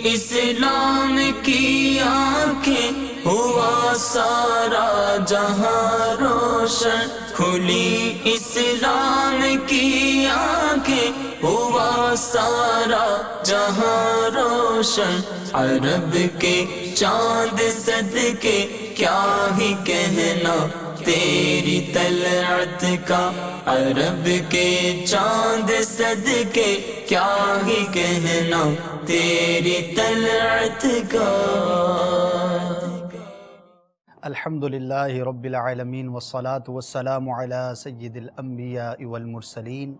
اسلام کی آنکھیں ہوا سارا جہاں روشن، کھلی اسلام کی آنکھیں ہوا سارا جہاں روشن، عرب کے چاند صدقے کیا ہی کہنا تیری طلعت کا، عرب کے چاند صدقے کیا ہی کہنا تیری طلعت کا۔ الحمدللہ رب العالمین والصلاة والسلام علی سید الانبیاء والمرسلین،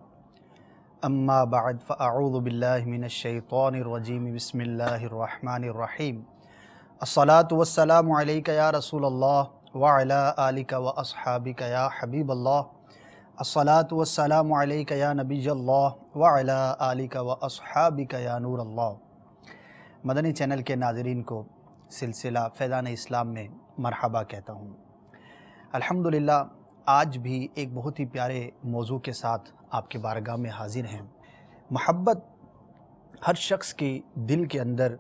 اما بعد فاعوذ باللہ من الشیطان الرجیم، بسم اللہ الرحمن الرحیم۔ الصلاة والسلام علیک یا رسول اللہ وعلی آلک واصحابک یا حبیب اللہ، الصلاة والسلام علیک یا نبی اللہ وعلی آلک واصحابک یا نور اللہ۔ مدنی چینل کے ناظرین کو سلسلہ فیضان اسلام میں مرحبا کہتا ہوں۔ الحمدللہ آج بھی ایک بہت ہی پیارے موضوع کے ساتھ آپ کے بارگاہ میں حاضر ہیں۔ محبت ہر شخص کے دل کے اندر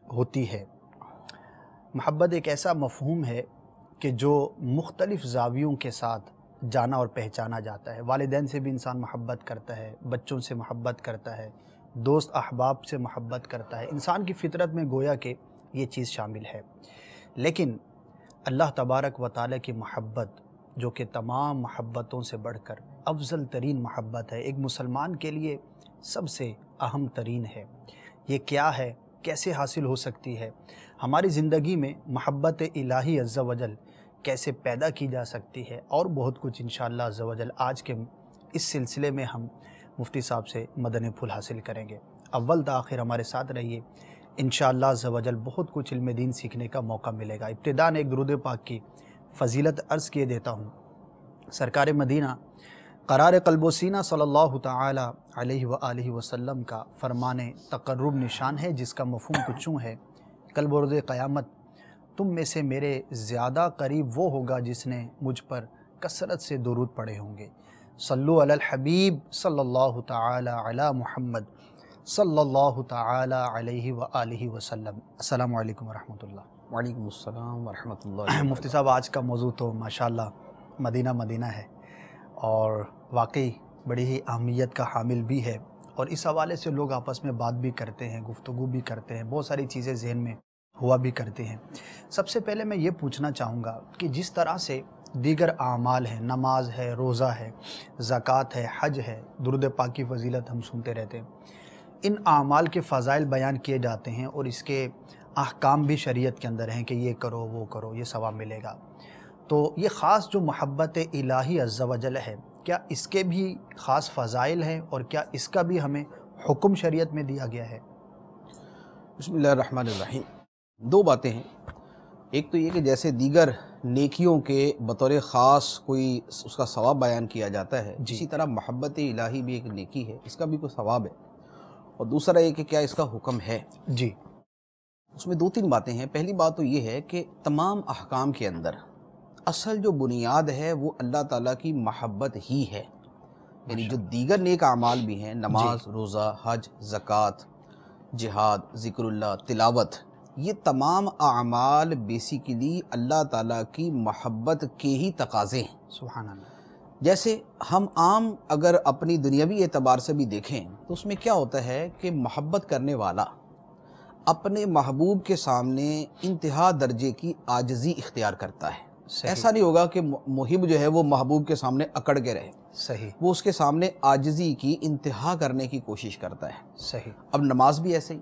ہوتی ہے۔ محبت ایک ایسا مفہوم ہے کہ جو مختلف زاویوں کے ساتھ جانا اور پہچانا جاتا ہے۔ والدین سے بھی انسان محبت کرتا ہے، بچوں سے محبت کرتا ہے، دوست احباب سے محبت کرتا ہے۔ انسان کی فطرت میں گویا کہ یہ چیز شامل ہے، لیکن اللہ تبارک و تعالیٰ کی محبت جو کہ تمام محبتوں سے بڑھ کر افضل ترین محبت ہے، ایک مسلمان کے لیے سب سے اہم ترین ہے۔ یہ کیا ہے؟ کیسے حاصل ہو سکتی ہے؟ ہماری زندگی میں محبت الہی عز و جل کیسے پیدا کی جا سکتی ہے؟ اور بہت کچھ انشاءاللہ عز و جل آج کے اس سلسلے میں ہم مفتی صاحب سے مدنی پھول حاصل کریں گے۔ اول تا آخر ہمارے ساتھ رہیے، انشاءاللہ عز و جل بہت کچھ علم دین سیکھنے کا موقع ملے گا۔ ابتداً ایک درود پاک کی فضیلت عرض کیے دیتا ہوں۔ سرکار مدینہ قرار قلب و سینہ صلی اللہ تعالی علیہ وآلہ وسلم کا فرمان تقرب نشان ہے، جس کا مفہوم کچھ یوں ہے: کل بروز قیامت تم میں سے میرے زیادہ قریب وہ ہوگا جس نے مجھ پر کثرت سے درود پڑھے ہوں گے۔ صلو علی الحبیب صلی اللہ تعالی علی محمد صلی اللہ تعالی علیہ وآلہ وسلم۔ السلام علیکم ورحمۃ اللہ۔ وعلیکم السلام ورحمۃ اللہ۔ مفتی صاحب، آج کا موضوع تو ماشاءاللہ مدینہ مدینہ ہے اور واقعی بڑی ہی اہمیت کا حامل بھی ہے، اور اس حوالے سے لوگ آپس میں بات بھی کرتے ہیں، گفتگو بھی کرتے ہیں، بہت ساری چیزیں ذہن میں ہوا بھی کرتے ہیں۔ سب سے پہلے میں یہ پوچھنا چاہوں گا کہ جس طرح سے دیگر اعمال ہیں، نماز ہے، روزہ ہے، زکوٰۃ ہے، حج ہے، درود پاک کی فضیلت ہم سنتے رہتے ہیں، ان اعمال کے فضائل بیان کیے جاتے ہیں اور اس کے احکام بھی شریعت کے اندر ہیں کہ یہ کرو وہ کرو، یہ ثواب ملے گا۔ تو یہ خاص جو محبت الہی عز و جل ہے، کیا اس کے بھی خاص فضائل ہیں اور کیا اس کا بھی ہمیں حکم شریعت میں دیا گیا ہے؟ بسم اللہ الرحمن الرحیم۔ دو باتیں ہیں، ایک تو یہ کہ جیسے دیگر نیکیوں کے بطور خاص کوئی اس کا ثواب بیان کیا جاتا ہے، اسی طرح محبت الہی بھی ایک نیکی ہے، اس کا بھی کوئی ثواب ہے، اور دوسرا یہ کہ کیا اس کا حکم ہے۔ جی، اس میں دو تین باتیں ہیں۔ پہلی بات تو یہ ہے کہ تمام احکام کے اندر اصل جو بنیاد ہے وہ اللہ تعالیٰ کی محبت ہی ہے، یعنی جو دیگر نیک اعمال بھی ہیں، نماز، روزہ، حج، زکوٰۃ، جہاد، ذکر اللہ، تلاوت، یہ تمام اعمال بیسیکلی اللہ تعالیٰ کی محبت کے ہی تقاضے ہیں۔ سبحان اللہ۔ جیسے ہم عام اگر اپنی دنیاوی اعتبار سے بھی دیکھیں تو اس میں کیا ہوتا ہے کہ محبت کرنے والا اپنے محبوب کے سامنے انتہا درجے کی عاجزی اختیار کرتا ہے۔ ایسا نہیں ہوگا کہ محب جو ہے وہ محبوب کے سامنے اکڑ کے رہے، صحیح، وہ اس کے سامنے عاجزی کی انتہا کرنے کی کوشش کرتا ہے۔ صحیح۔ اب نماز بھی ایسے ہی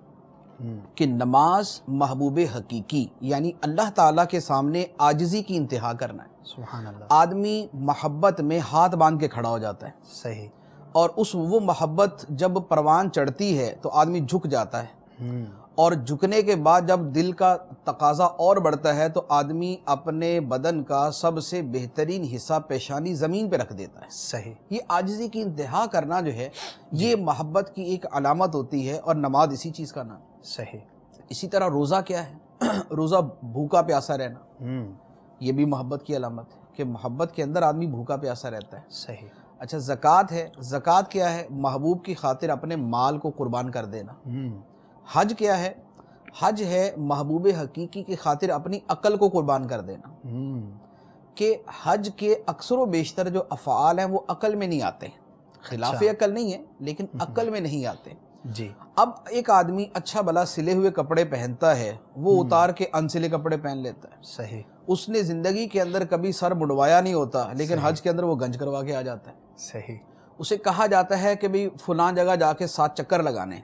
کہ نماز محبوب حقیقی یعنی اللہ تعالیٰ کے سامنے عاجزی کی انتہا کرنا ہے۔ سبحان اللہ۔ آدمی محبت میں ہاتھ باندھ کے کھڑا ہو جاتا ہے، صحیح، اور وہ محبت جب پروان چڑھتی ہے تو آدمی جھک جاتا ہے، اور جھکنے کے بعد جب دل کا تقاضا اور بڑھتا ہے تو آدمی اپنے بدن کا سب سے بہترین حصہ پیشانی زمین پہ رکھ دیتا ہے۔ صحیح۔ یہ عاجزی کی انتہا کرنا جو ہے یہ محبت کی ایک علامت ہوتی ہے، اور نماز اسی چیز کا نام۔ صحیح۔ اسی طرح روزہ کیا ہے؟ روزہ بھوکا پیاسا رہنا، یہ بھی محبت کی علامت ہے کہ محبت کے اندر آدمی بھوکا پیاسا رہتا ہے۔ صحیح۔ اچھا، زکوٰۃ ہے، زکوٰۃ کیا ہے؟ محبوب کی خاطر اپنے مال کو قربان کر دینا۔ حج کیا ہے؟ حج ہے محبوب حقیقی کی خاطر اپنی عقل کو قربان کر دینا، کہ حج کے اکثر و بیشتر جو افعال ہیں وہ عقل میں نہیں آتے، خلاف عقل نہیں ہے لیکن عقل میں نہیں آتے جی۔ اب ایک آدمی اچھا بھلا سلے ہوئے کپڑے پہنتا ہے، وہ اتار کے انسلے کپڑے پہن لیتا ہے، صحیح، اس نے زندگی کے اندر کبھی سر مڑوایا نہیں ہوتا لیکن حج کے اندر وہ گنج کروا کے آ جاتا ہے۔ صحیح، اسے کہا جاتا ہے کہ بھئی فلاں جگہ جا کے 7 چکر لگانے،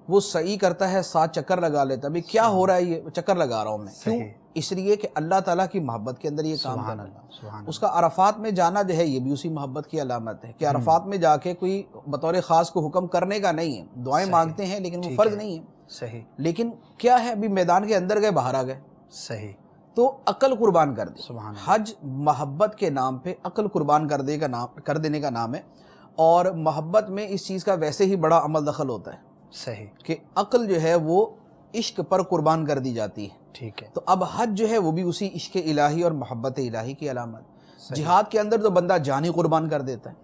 وہ صحیح کرتا ہے 7 چکر لگا لیتا ہے، کیا ہو رہا ہے یہ چکر لگا رہا ہوں میں، کیوں؟ اس لیے کہ اللہ تعالیٰ کی محبت کے اندر یہ کام کرنا ہے۔ اس کا عرفات میں جانا جو ہے یہ بھی اسی محبت کی علامت ہے، کہ عرفات میں جا کے کوئی بطور خاص کو حکم کرنے کا نہیں ہے، دعائیں مانگتے ہیں لیکن وہ فرض نہیں ہے، صحیح، لیکن کیا ہے ابھی میدان کے اندر گئے باہر آ گئے، صحیح، تو عقل قربان کر دی۔ حج محبت کے نام پہ عقل قربان کر دینے کا نام ہے، اور محبت میں اس چیز کا ویسے ہی بڑا عمل دخل ہوتا ہے، صحیح، کہ عقل جو ہے وہ عشق پر قربان کر دی جاتی ہے، ٹھیک ہے، تو اب حج جو ہے وہ بھی اسی عشق الہی اور محبت الہی کی علامت۔ جہاد کے اندر تو بندہ جان ہی قربان کر دیتا ہے،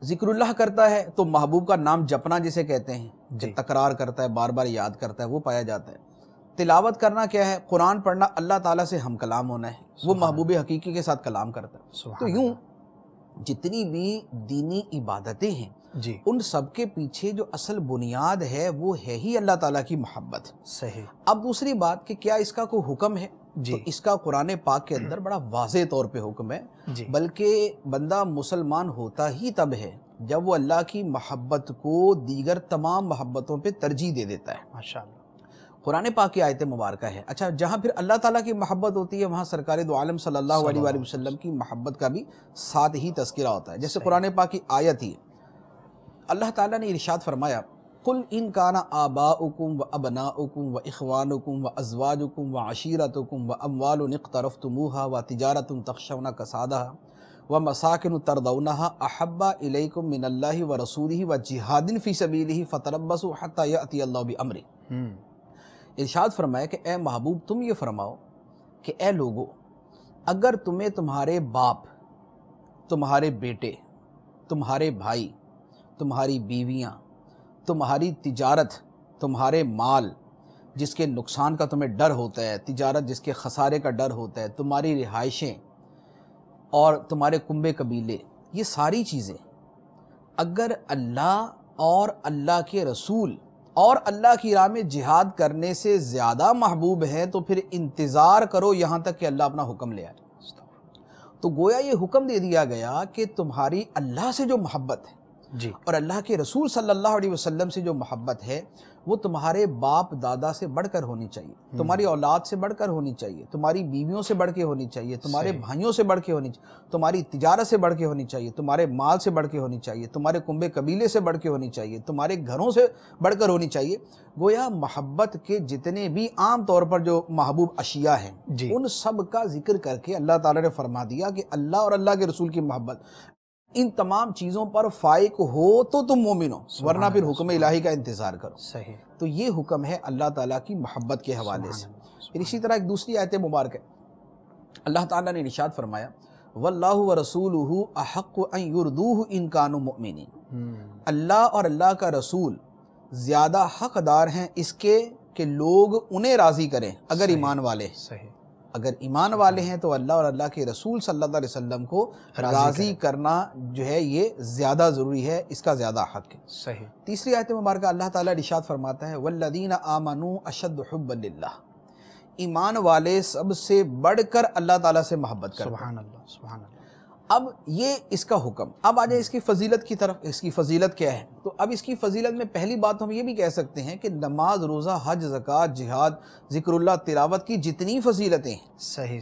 ذکر اللہ کرتا ہے تو محبوب کا نام جپنا جسے کہتے ہیں، جب تکرار کرتا ہے بار بار یاد کرتا ہے وہ پایا جاتا ہے۔ تلاوت کرنا کیا ہے؟ قرآن پڑھنا، اللہ تعالیٰ سے ہم کلام ہونا ہے، وہ محبوب حقیقی کے ساتھ کلام کرتا ہے۔ تو یوں جتنی بھی دینی عبادتیں ہیں ان سب کے پیچھے جو اصل بنیاد ہے وہ ہے ہی اللہ تعالیٰ کی محبت، صحیح۔ اب دوسری بات کہ کیا اس کا کوئی حکم ہے؟ تو اس کا قرآن پاک کے اندر بڑا واضح طور پہ حکم ہے، بلکہ بندہ مسلمان ہوتا ہی تب ہے جب وہ اللہ کی محبت کو دیگر تمام محبتوں پہ ترجیح دے دیتا ہے، ماشاءاللہ۔ قرآن پاک کی آیت مبارکہ ہے، اچھا جہاں پھر اللہ تعالیٰ کی محبت ہوتی ہے وہاں سرکار دو عالم صلی اللہ علیہ وآلہ وسلم کی محبت کا بھی ساتھ ہی تذکرہ ہوتا ہے۔ جیسے قرآن پاک کی آیت ہی اللہ تعالیٰ نے ارشاد فرمایا، قُلْ إِنْ كَانَ آبَاؤُكُمْ وَأَبْنَاؤُكُمْ وَإِخْوَانُكُمْ وَأَزْوَاجُكُمْ وَعَشِيرَتُكُمْ وَأَمْوَالٌ اقْتَرَفْتُمُوهَا وَتِجَارَةٌ تَخْشَوْنَ كَسَادَهَا وَمَسَاكِنُ تَرْضَوْنَهَا أَحَبَّ إِلَيْكُمْ مِنَ اللَّهِ وَرَسُولِهِ وَجِهَادٍ فِي سَبِيلِهِ فَتَرَبَّصُوا حَتَّى يَأْتِيَ اللَّهُ بِأَمْرِهِ۔ ارشاد فرمایا کہ اے محبوب تم یہ فرماؤ کہ اے لوگو، اگر تمہیں تمہارے باپ، تمہارے بیٹے، تمہارے بھائی، تمہاری بیویاں، تمہاری تجارت، تمہارے مال جس کے نقصان کا تمہیں ڈر ہوتا ہے، تجارت جس کے خسارے کا ڈر ہوتا ہے، تمہاری رہائشیں اور تمہارے کنبے قبیلے، یہ ساری چیزیں اگر اللہ اور اللہ کے رسول اور اللہ کی راہ میں جہاد کرنے سے زیادہ محبوب ہیں تو پھر انتظار کرو یہاں تک کہ اللہ اپنا حکم لے آئے۔ تو گویا یہ حکم دے دیا گیا کہ تمہاری اللہ سے جو محبت ہے اور اللہ کے رسول صلی اللہ علیہ وسلم سے جو محبت ہے وہ تمہارے باپ دادا سے بڑھ کر ہونی چاہیے، تمہاری اولاد سے بڑھ کر ہونی چاہیے، تمہاری بیویوں سے بڑھ کے ہونی چاہیے، تمہارے بھائیوں سے بڑھ کے ہونی چاہیے، تمہاری تجارت سے بڑھ کے ہونی چاہیے، تمہارے مال سے بڑھ کے ہونی چاہیے، تمہارے کنبے قبیلے سے بڑھ کے ہونی چاہیے، تمہارے گھروں سے بڑھ کر ہونی چاہیے۔ گویا محبت کے جتنے بھی عام طور پر جو محبوب اشیاء ہیں ان سب کا ذکر کر کے اللہ تعالیٰ نے فرما دیا کہ اللہ اور اللہ کے رسول کی محبت، ان تمام چیزوں پر فائق ہو تو تم مومن ہو، ورنہ پھر حکم الہی کا انتظار کرو۔ صحیح، تو یہ حکم ہے اللہ تعالیٰ کی محبت کے حوالے سے۔ پھر اسی طرح ایک دوسری آیت مبارک ہے، اللہ تعالیٰ نے ارشاد فرمایا وَاللَّهُ وَرَسُولُهُ أَحَقُّ أَن يُرْضُوهُ إِن كَانُوا مُؤْمِنِينَ، اللہ اور اللہ کا رسول زیادہ حقدار ہیں اس کے کہ لوگ انہیں راضی کریں اگر ایمان والے ہیں۔ اگر ایمان والے ہیں تو اللہ اور اللہ کے رسول صلی اللہ علیہ وسلم کو راضی کرنا جو ہے یہ زیادہ ضروری ہے، اس کا زیادہ حق ہے۔ صحیح۔ تیسری آیت مبارکہ اللہ تعالیٰ ارشاد فرماتا ہے وَالَّذِينَ آمَنُوا أَشَدُّ حُبًّا لِلَّهِ، ایمان والے سب سے بڑھ کر اللہ تعالیٰ سے محبت کرتے ہیں۔ سبحان اللہ، سبحان اللہ۔ اب یہ اس کا حکم، اب آ جائیں اس کی فضیلت کی طرف۔ اس کی فضیلت کیا ہے؟ تو اب اس کی فضیلت میں پہلی بات ہم یہ بھی کہہ سکتے ہیں کہ نماز، روزہ، حج، زکوٰۃ، جہاد، ذکر اللہ، تلاوت کی جتنی فضیلتیں ہیں، صحیح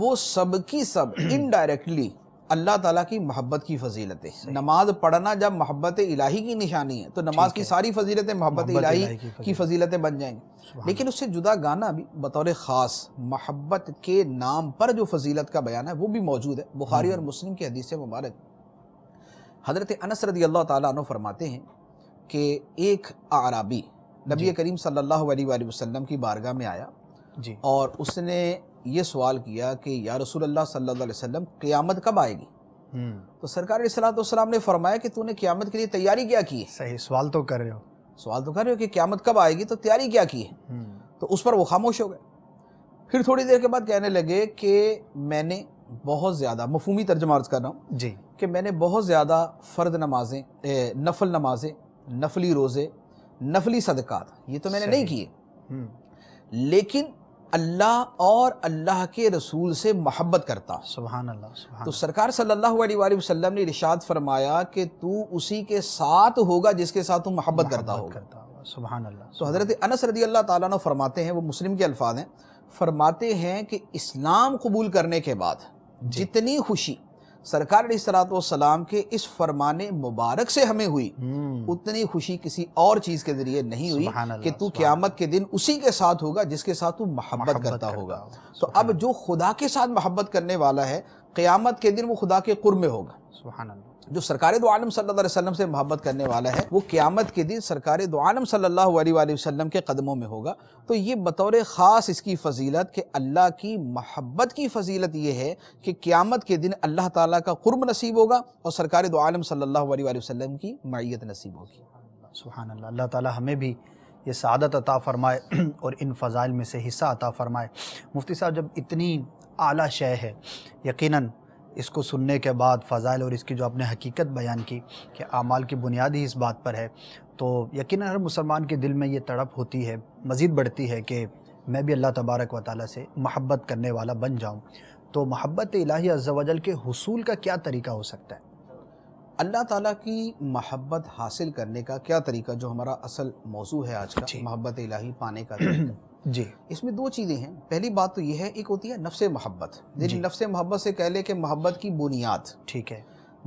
وہ سب کی سب انڈائریکٹلی اللہ تعالیٰ کی محبت کی فضیلتیں۔ نماز پڑھنا جب محبت الہی کی نشانی ہے تو نماز کی ساری فضیلتیں محبت الہی کی فضیلتیں بن جائیں گی، لیکن اس سے جدا گانا بھی بطور خاص محبت کے نام پر جو فضیلت کا بیان ہے وہ بھی موجود ہے۔ بخاری اور مسلم کی حدیث مبارک حضرت انس رضی اللہ تعالیٰ عنہ فرماتے ہیں کہ ایک اعرابی نبی کریم صلی اللہ علیہ وآلہ وسلم کی بارگاہ میں آیا اور اس نے یہ سوال کیا کہ یا رسول اللہ صلی اللہ علیہ وسلم قیامت کب آئے گی؟ تو سرکار علیہ الصلوۃ والسلام نے فرمایا کہ تو نے قیامت کے لیے تیاری کیا کی ہے؟ صحیح، سوال تو کر رہے ہو۔ سوال تو کر رہے ہو کہ قیامت کب آئے گی، تو تیاری کیا کی ہے؟ تو اس پر وہ خاموش ہو گئے۔ پھر تھوڑی دیر کے بعد کہنے لگے کہ میں نے بہت زیادہ، مفہومی ترجمہ عرض کر رہا ہوں جی، کہ میں نے بہت زیادہ فرض نمازیں، نفل نمازیں، نفلی روزے، نفلی صدقات، یہ تو میں نے نہیں کیے، لیکن اللہ اور اللہ کے رسول سے محبت کرتا ہوں۔ سبحان اللہ، سبحان تو سرکار صلی اللہ علیہ وآلہ وسلم نے ارشاد فرمایا کہ تو اسی کے ساتھ ہوگا جس کے ساتھ تو محبت کرتا ہوگا۔ سبحان اللہ۔ تو حضرت انس رضی اللہ تعالیٰ عنہ فرماتے ہیں، وہ مسلم کے الفاظ ہیں، فرماتے ہیں کہ اسلام قبول کرنے کے بعد جتنی خوشی سرکار علیہ الصلوۃ والسلام کے اس فرمان مبارک سے ہمیں ہوئی، اتنی خوشی کسی اور چیز کے ذریعے نہیں ہوئی کہ تو قیامت کے دن اسی کے ساتھ ہوگا جس کے ساتھ تو محبت کرتا ہوگا۔ تو اب جو خدا کے ساتھ محبت کرنے والا ہے، قیامت کے دن وہ خدا کے قرب میں ہوگا۔ سبحان اللہ۔ جو سرکار دو عالم صلی اللہ علیہ وسلم سے محبت کرنے والا ہے، وہ قیامت کے دن سرکار دو عالم صلی اللہ علیہ وآلہ وسلم کے قدموں میں ہوگا۔ تو یہ بطور خاص اس کی فضیلت کہ اللہ کی محبت کی فضیلت یہ ہے کہ قیامت کے دن اللہ تعالیٰ کا قرب نصیب ہوگا اور سرکار دو عالم صلی اللہ علیہ وآلہ وسلم کی معیت نصیب ہوگی۔ سبحان اللہ۔ اللہ تعالیٰ ہمیں بھی یہ سعادت عطا فرمائے اور ان فضائل میں سے حصہ عطا فرمائے۔ مفتی صاحب، جب اتنی اعلیٰ شے ہے، یقیناً اس کو سننے کے بعد فضائل اور اس کی جو آپ نے حقیقت بیان کی کہ اعمال کی بنیاد ہی اس بات پر ہے، تو یقیناً ہر مسلمان کے دل میں یہ تڑپ ہوتی ہے، مزید بڑھتی ہے کہ میں بھی اللہ تبارک و تعالیٰ سے محبت کرنے والا بن جاؤں۔ تو محبت الہی عز و جل کے حصول کا کیا طریقہ ہو سکتا ہے؟ اللہ تعالیٰ کی محبت حاصل کرنے کا کیا طریقہ، جو ہمارا اصل موضوع ہے آج کا، محبت الہی پانے کا طریقہ۔ جی، اس میں دو چیزیں ہیں۔ پہلی بات تو یہ ہے، ایک ہوتی ہے نفس محبت، یعنی نفس محبت سے کہہ لے کہ محبت کی بنیاد۔ ٹھیک ہے۔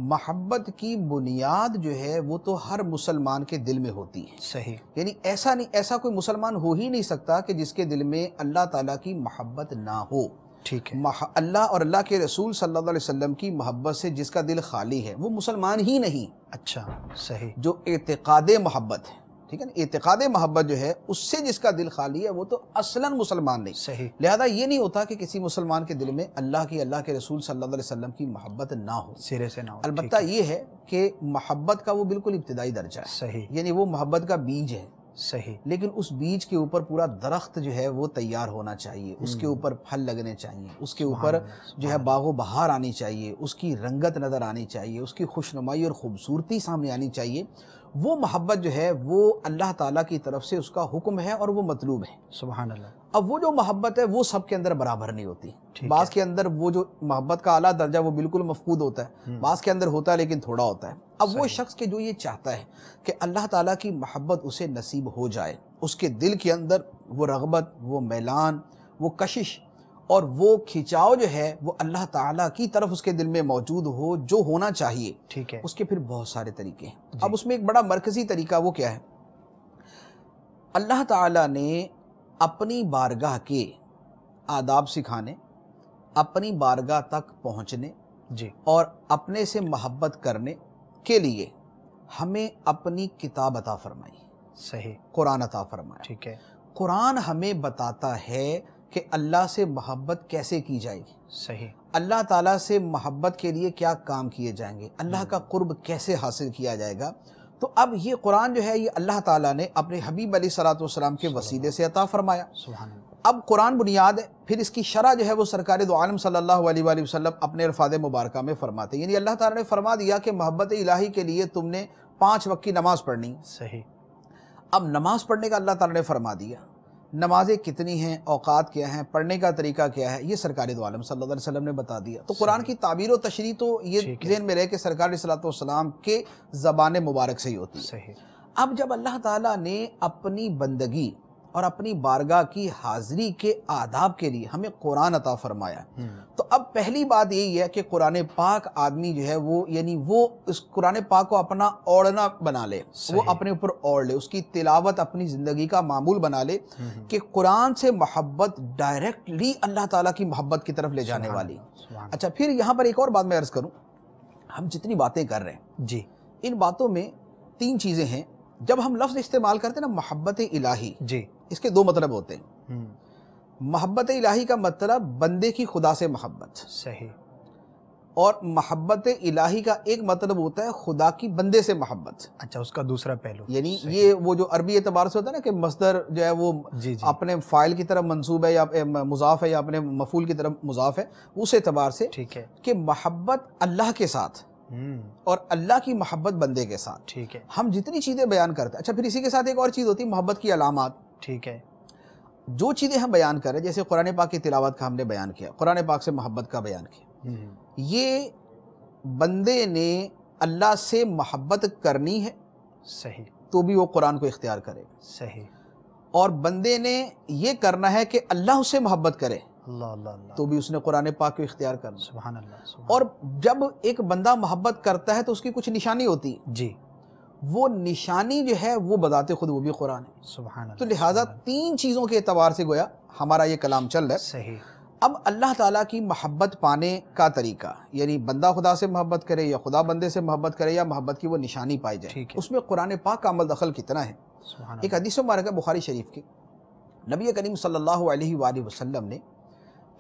محبت کی بنیاد جو ہے وہ تو ہر مسلمان کے دل میں ہوتی ہے۔ صحیح۔ یعنی ایسا کوئی مسلمان ہو ہی نہیں سکتا کہ جس کے دل میں اللہ تعالیٰ کی محبت نہ ہو۔ ٹھیک ہے۔ اللہ اور اللہ کے رسول صلی اللہ علیہ وسلم کی محبت سے جس کا دل خالی ہے وہ مسلمان ہی نہیں۔ اچھا، صحیح۔ جو اعتقاد محبت ہے، ٹھیک ہے نا، اعتقاد محبت جو ہے اس سے جس کا دل خالی ہے وہ تو اصلاً مسلمان نہیں۔ صحیح۔ لہذا یہ نہیں ہوتا کہ کسی مسلمان کے دل میں اللہ کے رسول صلی اللہ علیہ وسلم کی محبت نہ ہو، سرے سے نہ ہو۔ البتہ یہ ہے کہ محبت کا وہ بالکل ابتدائی درجہ ہے، صحیح، یعنی وہ محبت کا بیج ہے، صحیح، لیکن اس بیج کے اوپر پورا درخت جو ہے وہ تیار ہونا چاہیے، اس کے اوپر پھل لگنے چاہیے، اس کے اوپر جو ہے باغ و بہار آنی چاہیے، اس کی رنگت نظر آنی چاہیے، اس کی خوشنمائی اور خوبصورتی سامنے آنی چاہیے۔ وہ محبت جو ہے وہ اللہ تعالیٰ کی طرف سے اس کا حکم ہے اور وہ مطلوب ہے۔ سبحان اللہ۔ اب وہ جو محبت ہے وہ سب کے اندر برابر نہیں ہوتی۔ بعض کے اندر وہ جو محبت کا اعلیٰ درجہ وہ بالکل مفقود ہوتا ہے، بعض کے اندر ہوتا ہے لیکن تھوڑا ہوتا ہے۔ اب وہ شخص کہ جو یہ چاہتا ہے کہ اللہ تعالیٰ کی محبت اسے نصیب ہو جائے، اس کے دل کے اندر وہ رغبت، وہ میلان، وہ کشش اور وہ کھچاؤ جو ہے وہ اللہ تعالیٰ کی طرف اس کے دل میں موجود ہو، جو ہونا چاہیے، ٹھیک ہے۔ اس کے پھر بہت سارے طریقے ہیں۔ اب اس میں ایک بڑا مرکزی طریقہ وہ کیا ہے؟ اللہ تعالیٰ نے اپنی بارگاہ کے آداب سکھانے، اپنی بارگاہ تک پہنچنے جی، اور اپنے سے محبت کرنے کے لیے ہمیں اپنی کتاب عطا فرمائی، صحیح، قرآن عطا فرمایا۔ ٹھیک ہے۔ قرآن ہمیں بتاتا ہے کہ اللہ سے محبت کیسے کی جائے گی، صحیح، اللہ تعالیٰ سے محبت کے لیے کیا کام کیے جائیں گے، اللہ کا قرب کیسے حاصل کیا جائے گا۔ تو اب یہ قرآن جو ہے یہ اللہ تعالیٰ نے اپنے حبیب علیہ الصلوۃ والسلام کے وسیلے سے عطا فرمایا۔ سبحان اللہ۔ اب قرآن بنیاد ہے، پھر اس کی شرح جو ہے وہ سرکار دو عالم صلی اللہ علیہ وآلہ وسلم اپنے الفاظ مبارکہ میں فرماتے ہیں، یعنی اللہ تعالیٰ نے فرما دیا کہ محبت الہی کے لیے تم نے 5 وقت کی نماز پڑھنی۔ صحیح۔ اب نماز پڑھنے کا اللہ تعالیٰ نے فرما دیا، نمازیں کتنی ہیں، اوقات کیا ہیں، پڑھنے کا طریقہ کیا ہے، یہ سرکار دو عالم صلی اللہ علیہ وسلم نے بتا دیا۔ تو قرآن کی تعبیر و تشریح تو یہ ذہن میں رہے کہ سرکار علیہ الصلوۃ والسلام کے زبان مبارک سے ہی ہوتی ہے۔ صحیح۔ اب جب اللہ تعالیٰ نے اپنی بندگی اور اپنی بارگاہ کی حاضری کے آداب کے لیے ہمیں قرآن عطا فرمایا، تو اب پہلی بات یہی ہے کہ قرآن پاک آدمی جو ہے وہ یعنی وہ اس قرآن پاک کو اپنا اوڑھنا بنا لے، وہ اپنے اوپر اوڑھ لے، اس کی تلاوت اپنی زندگی کا معمول بنا لے کہ قرآن سے محبت ڈائریکٹلی اللہ تعالیٰ کی محبت کی طرف لے جانے والی۔ اچھا، پھر یہاں پر ایک اور بات میں عرض کروں، ہم جتنی باتیں کر رہے ہیں جی، ان باتوں میں 3 چیزیں ہیں۔ جب ہم لفظ استعمال کرتے ہیں نا محبت الہی، جی، اس کے 2 مطلب ہوتے ہیں۔ محبت الہی کا مطلب بندے کی خدا سے محبت، صحیح، اور محبت الہی کا ایک مطلب ہوتا ہے خدا کی بندے سے محبت. اچھا اس کا دوسرا پہلو یعنی یہ وہ جو عربی اعتبار سے ہوتا ہے نا کہ مصدر جو ہے وہ اپنے فاعل کی طرف منصوب ہے یا مضاف ہے یا اپنے مفعول کی طرف مضاف ہے, اس اعتبار سے ٹھیک ہے کہ محبت اللہ کے ساتھ اور اللہ کی محبت بندے کے ساتھ. ٹھیک ہے. ہم جتنی چیزیں بیان کرتے ہیں, اچھا پھر اسی کے ساتھ ایک اور چیز ہوتی ہے محبت کی علامات. ٹھیک ہے. جو چیزیں ہم بیان کر رہے ہیں, جیسے قرآن پاک کی تلاوت کا ہم نے بیان کیا, قرآن پاک سے محبت کا بیان کیا, یہ بندے نے اللہ سے محبت کرنی ہے صحیح تو بھی وہ قرآن کو اختیار کرے گا. صحیح. اور بندے نے یہ کرنا ہے کہ اللہ اس سے محبت کرے اللہ اللہ اللہ تو بھی اس نے قرآن پاک کو اختیار کرنا. سبحان اللہ سبحان اور جب ایک بندہ محبت کرتا ہے تو اس کی کچھ نشانی ہوتی ہے, جی وہ نشانی جو ہے وہ بذات خود وہ بھی قرآن ہے. سبحان اللہ. تو لہٰذا تین چیزوں کے اعتبار سے گویا ہمارا یہ کلام چل رہا ہے. صحیح. اب اللہ تعالیٰ کی محبت پانے کا طریقہ, یعنی بندہ خدا سے محبت کرے یا خدا بندے سے محبت کرے یا محبت کی وہ نشانی پائی جائے, اس میں قرآن پاک کا عمل دخل کتنا ہے. ایک حدیث مبارکہ بخاری شریف کی, نبی کریم صلی اللہ علیہ وآلہ وسلم نے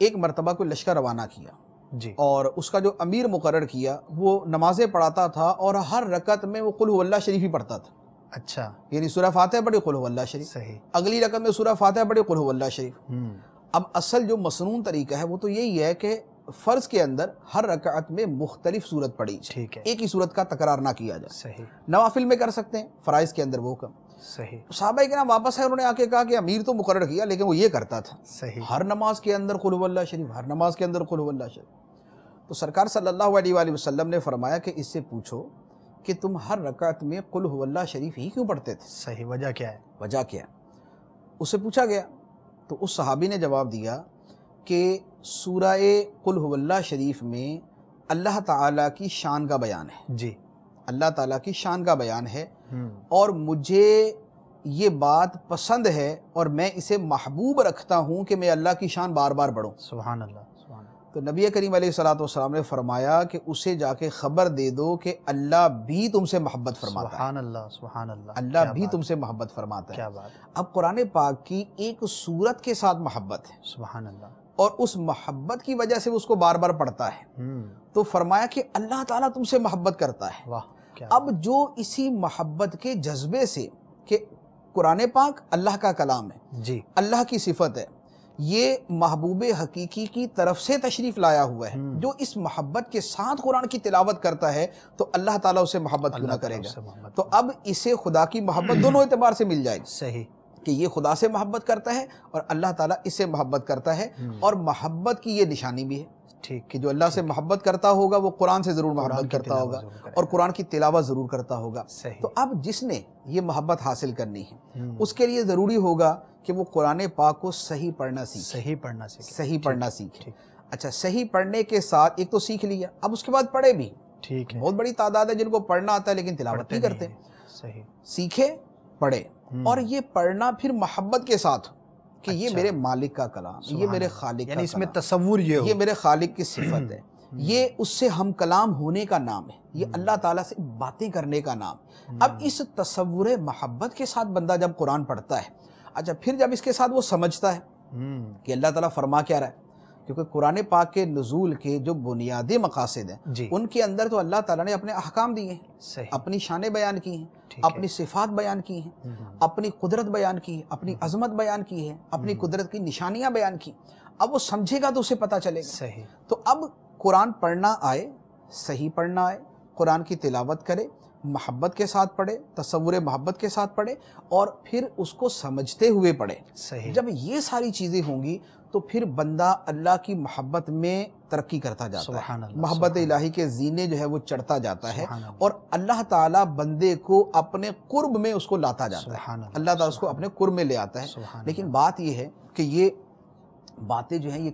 ایک مرتبہ کوئی لشکر روانہ کیا جی, اور اس کا جو امیر مقرر کیا وہ نمازیں پڑھاتا تھا اور ہر رکعت میں وہ قل هو اللہ شریف ہی پڑھتا تھا. اچھا یعنی سورہ فاتحہ پڑھی قل هو اللہ شریف, صحیح. اگلی رکعت میں سورہ فاتحہ پڑھی قل هو اللہ شریف. اب اصل جو مسنون طریقہ ہے وہ تو یہی ہے کہ فرض کے اندر ہر رکعت میں مختلف صورت پڑھی جائے, ٹھیک ہے, ایک ہی صورت کا تکرار نہ کیا جائے. صحیح. نوافل میں کر سکتے ہیں, فرائض کے اندر وہ حکم. صحیح. صحابہ کرام واپس ہے, انہوں نے آ کے کہا کہ امیر تو مقرر کیا لیکن وہ یہ کرتا تھا صحیح. ہر نماز کے اندر قل هو اللہ شریف, ہر نماز کے اندر قل هو اللہ شریف. تو سرکار صلی اللہ علیہ وآلہ وسلم نے فرمایا کہ اس سے پوچھو کہ تم ہر رکعت میں قل هو اللہ شریف ہی کیوں پڑھتے تھے. صحیح. وجہ کیا ہے؟ وجہ کیا ہے؟ اس سے پوچھا گیا تو اس صحابی نے جواب دیا کہ سورہ قل هو اللہ شریف میں اللہ تعالیٰ کی شان کا بیان ہے. جی, اللہ تعالیٰ کی شان کا بیان ہے اور مجھے یہ بات پسند ہے اور میں اسے محبوب رکھتا ہوں کہ میں اللہ کی شان بار بار پڑھوں. سبحان اللہ سبحان اللہ. تو نبی کریم علیہ الصلوۃ والسلام نے فرمایا کہ اسے جا کے خبر دے دو کہ اللہ بھی تم سے محبت فرماتا ہے. سبحان اللہ سبحان اللہ. اللہ بھی تم سے محبت فرماتا ہے. کیا بات. اب قرآن پاک کی ایک سورت کے ساتھ محبت ہے, سبحان اللہ, اور اس محبت کی وجہ سے وہ اس کو بار بار پڑھتا ہے. تو فرمایا کہ اللہ تعالیٰ تم سے محبت کرتا ہے. واہ. اب جو اسی محبت کے جذبے سے کہ قرآن پاک اللہ کا کلام ہے جی, اللہ کی صفت ہے, یہ محبوب حقیقی کی طرف سے تشریف لایا ہوا ہے, جو اس محبت کے ساتھ قرآن کی تلاوت کرتا ہے تو اللہ تعالیٰ اسے محبت کیوں نہ کرے گا. تو اب اسے خدا کی محبت دونوں اعتبار سے مل جائے گی. صحیح. کہ یہ خدا سے محبت کرتا ہے اور اللہ تعالیٰ اس سے محبت کرتا ہے, اور محبت کی یہ نشانی بھی ہے ٹھیک کہ جو اللہ سے محبت کرتا ہوگا وہ قرآن سے ضرور محبت کرتا ہوگا اور قرآن کی تلاوت ضرور کرتا ہوگا. تو اب جس نے یہ محبت حاصل کرنی ہے اس کے لیے ضروری ہوگا کہ وہ قرآن پاک کو صحیح پڑھنا سیکھے. صحیح پڑھنا سیکھے. اچھا, صحیح پڑھنے کے ساتھ ایک تو سیکھ لیا, اب اس کے بعد پڑھے بھی. ٹھیک ہے. بہت بڑی تعداد ہے جن کو پڑھنا آتا ہے لیکن تلاوت نہیں کرتے. صحیح. سیکھے, پڑھے, اور یہ پڑھنا پھر محبت کے ساتھ کہ یہ میرے مالک کا کلام, یہ میرے خالق یعنی کا اس میں کلام, تصور یہ میرے خالق کی صفت ہے, یہ اس سے ہم کلام ہونے کا نام ہے, یہ اللہ تعالیٰ سے باتیں کرنے کا نام. اب اس تصور محبت کے ساتھ بندہ جب قرآن پڑھتا ہے, اچھا پھر جب اس کے ساتھ وہ سمجھتا ہے کہ اللہ تعالیٰ فرما کیا رہا ہے, کیونکہ قرآن پاک کے نزول کے جو بنیادی مقاصد ہیں ان کے اندر تو اللہ تعالیٰ نے اپنے احکام دیے ہیں, اپنی شانیں بیان کی ہیں, اپنی صفات بیان کی ہیں, اپنی قدرت بیان کی ہے, اپنی عظمت بیان کی ہے, اپنی قدرت کی نشانیاں بیان کی. اب وہ سمجھے گا تو اسے پتہ چلے گا. تو اب قرآن پڑھنا آئے, صحیح پڑھنا آئے, قرآن کی تلاوت کرے, محبت کے ساتھ پڑھے, تصور محبت کے ساتھ پڑھے, اور پھر اس کو سمجھتے ہوئے پڑھے. جب یہ ساری چیزیں ہوں گی تو پھر بندہ اللہ کی محبت میں ترقی کرتا جاتا ہے, محبت الہی کے زینے جو ہے وہ چڑھتا جاتا ہے, اور اللہ تعالیٰ بندے کو اپنے قرب میں اس کو لاتا جاتا ہے. اللہ تعالیٰ اس کو اپنے قرب میں لے آتا ہے. لیکن بات یہ ہے کہ یہ باتیں جو ہیں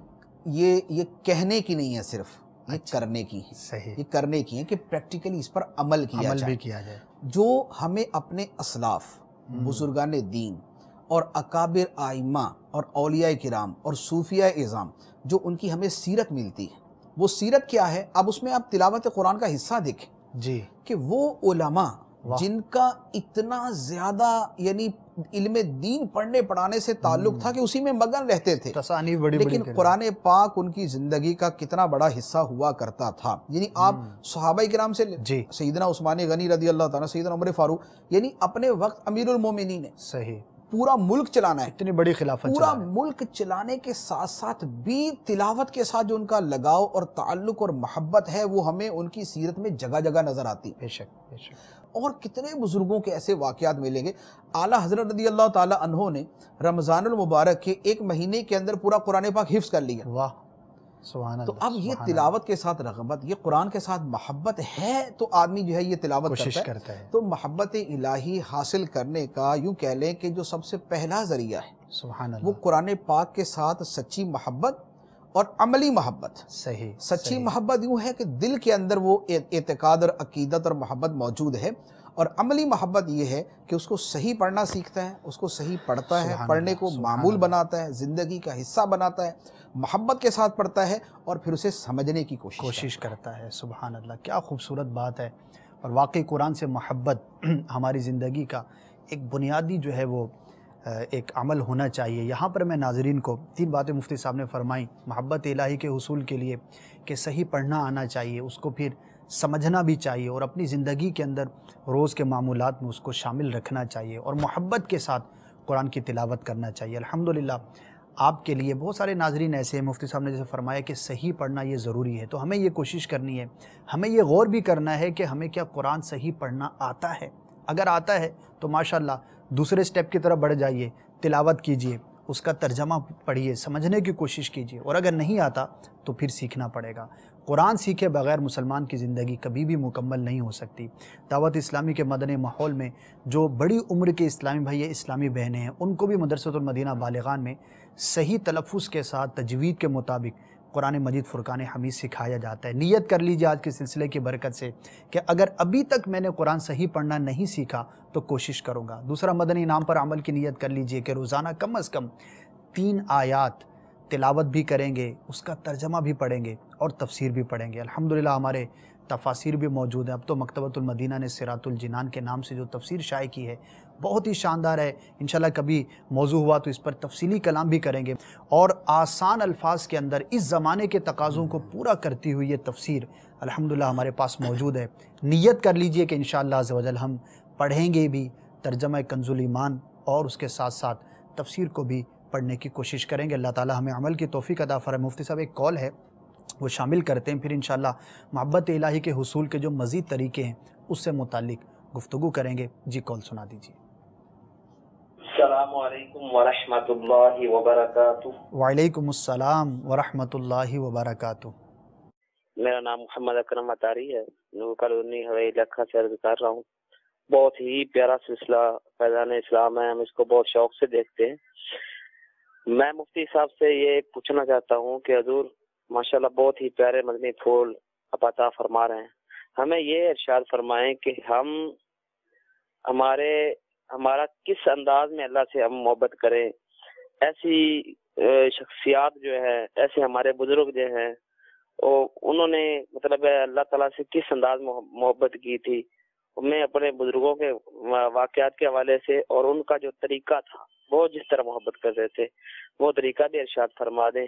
یہ کہنے کی نہیں ہے, صرف یہ کرنے کی ہیں. یہ کرنے کی ہیں کہ پریکٹیکلی اس پر عمل کیا جائے. جو ہمیں اپنے اسلاف, بزرگان دین اور اکابر آئمہ اور اولیاء کرام اور صوفیاء اعظام جو ان کی ہمیں سیرت ملتی ہے, وہ سیرت کیا ہے؟ اب اس میں آپ تلاوت قرآن کا حصہ دیکھیں کہ وہ علماء جن کا اتنا زیادہ یعنی علم دین پڑھنے پڑھانے سے تعلق تھا کہ اسی میں مگن رہتے تھے، لیکن قرآن پاک ان کی زندگی کا کتنا بڑا حصہ ہوا کرتا تھا. یعنی آپ صحابہ کرام سے سیدنا عثمان غنی رضی اللہ تعالیٰ، سیدنا عمر فاروق، یعنی اپنے وقت امیر المومنین ہے، صحیح پورا ملک چلانا ہے، اتنی بڑی خلافت، پورا ملک چلانے کے ساتھ ساتھ بھی تلاوت کے ساتھ جو ان کا لگاؤ اور تعلق اور محبت ہے وہ ہمیں ان کی سیرت میں جگہ جگہ نظر آتی. بے شک بے شک. اور کتنے بزرگوں کے ایسے واقعات ملیں گے. اعلیٰ حضرت رضی اللہ تعالیٰ عنہ نے رمضان المبارک کے ایک مہینے کے اندر پورا قرآن پاک حفظ کر لیا. واہ سبحان اللہ. تو اب یہ تلاوت کے ساتھ رغبت، یہ قرآن کے ساتھ محبت ہے تو آدمی جو ہے یہ تلاوت کرتا ہے. تو محبت الہی حاصل کرنے کا یوں کہہ لیں کہ جو سب سے پہلا ذریعہ ہے سبحان اللہ، وہ قرآن پاک کے ساتھ سچی محبت اور عملی محبت. صحیح. سچی محبت یوں ہے کہ دل کے اندر وہ اعتقاد اور عقیدت اور محبت موجود ہے، اور عملی محبت یہ ہے کہ اس کو صحیح پڑھنا سیکھتا ہے، اس کو صحیح پڑھتا ہے، پڑھنے کو معمول بناتا ہے، زندگی کا حصہ بناتا ہے، محبت کے ساتھ پڑھتا ہے اور پھر اسے سمجھنے کی کوشش کرتا ہے. سبحان اللہ، کیا خوبصورت بات ہے. اور واقعی قرآن سے محبت ہماری زندگی کا ایک بنیادی جو ہے وہ ایک عمل ہونا چاہیے. یہاں پر میں ناظرین کو 3 باتیں مفتی صاحب نے فرمائیں محبت الہی کے حصول کے لیے کہ صحیح پڑھنا آنا چاہیے، اس کو پھر سمجھنا بھی چاہیے اور اپنی زندگی کے اندر روز کے معمولات میں اس کو شامل رکھنا چاہیے اور محبت کے ساتھ قرآن کی تلاوت کرنا چاہیے. الحمدللہ آپ کے لیے بہت سارے ناظرین ایسے ہیں، مفتی صاحب نے جیسے فرمایا کہ صحیح پڑھنا یہ ضروری ہے، تو ہمیں یہ کوشش کرنی ہے، ہمیں یہ غور بھی کرنا ہے کہ ہمیں کیا قرآن صحیح پڑھنا آتا ہے. اگر آتا ہے تو ماشاءاللہ دوسرے سٹیپ کی طرف بڑھ جائیے، تلاوت کیجئے، اس کا ترجمہ پڑھیے، سمجھنے کی کوشش کیجئے. اور اگر نہیں آتا تو پھر سیکھنا پڑے گا. قرآن سیکھے بغیر مسلمان کی زندگی کبھی بھی مکمل نہیں ہو سکتی. دعوت اسلامی کے مدنی ماحول میں جو بڑی عمر کے اسلامی بھائی اسلامی بہنیں ہیں، ان کو بھی مدرسۃ المدینہ بالغان میں صحیح تلفظ کے ساتھ تجوید کے مطابق قرآن مجید فرقان حمید سکھایا جاتا ہے. نیت کر لیجیے آج کے سلسلے کی برکت سے کہ اگر ابھی تک میں نے قرآن صحیح پڑھنا نہیں سیکھا تو کوشش کروں گا. دوسرا، مدنی انعام پر عمل کی نیت کر لیجیے کہ روزانہ کم از کم 3 آیات تلاوت بھی کریں گے، اس کا ترجمہ بھی پڑھیں گے اور تفسیر بھی پڑھیں گے. الحمدللہ ہمارے تفاسیر بھی موجود ہیں. اب تو مکتبۃ المدینہ نے صراط الجنان کے نام سے جو تفسیر شائع کی ہے بہت ہی شاندار ہے. انشاءاللہ کبھی موضوع ہوا تو اس پر تفصیلی کلام بھی کریں گے. اور آسان الفاظ کے اندر اس زمانے کے تقاضوں کو پورا کرتی ہوئی یہ تفسیر الحمدللہ ہمارے پاس موجود ہے. نیت کر لیجئے کہ انشاءاللہ عز و جل ہم پڑھیں گے بھی، ترجمہ کنز الایمان اور اس کے ساتھ ساتھ تفسیر کو بھی پڑھنے کی کوشش کریں گے. اللہ تعالی ہمیں عمل کی توفیق عطا فرمائے. مفتی صاحب ایک کال ہے وہ شامل کرتے ہیں، پھر انشاءاللہ محبت الہی کے حصول کے جو مزید طریقے ہیں اس سے متعلق گفتگو کریں گے. جی کال سنا دیجیے. السلام علیکم ورحمۃ اللہ وبرکاتہ. وعلیکم السلام ورحمۃ اللہ وبرکاتہ. میرا نام محمد اکرم اتاری ہے، نور کالونی ہوئی لکھا سے عرض کر رہا ہوں. بہت ہی پیارا سلسلہ فیضان اسلام ہے، ہم اس کو بہت شوق سے دیکھتے ہیں. میں مفتی صاحب سے یہ پوچھنا چاہتا ہوں کہ حضور ماشاءاللہ بہت ہی پیارے مدنی پھول عطا فرما رہے ہیں. ہمیں یہ ارشاد فرمائیں کہ ہمارا کس انداز میں اللہ سے ہم محبت کریں. ایسی شخصیات جو ہے، ایسے ہمارے بزرگ جو ہیں، انہوں نے مطلب اللہ تعالیٰ سے کس انداز میں محبت کی تھی. میں اپنے بزرگوں کے واقعات کے حوالے سے اور ان کا جو طریقہ تھا، وہ جس طرح محبت کرتے تھے، وہ طریقہ بھی ارشاد فرما دیں.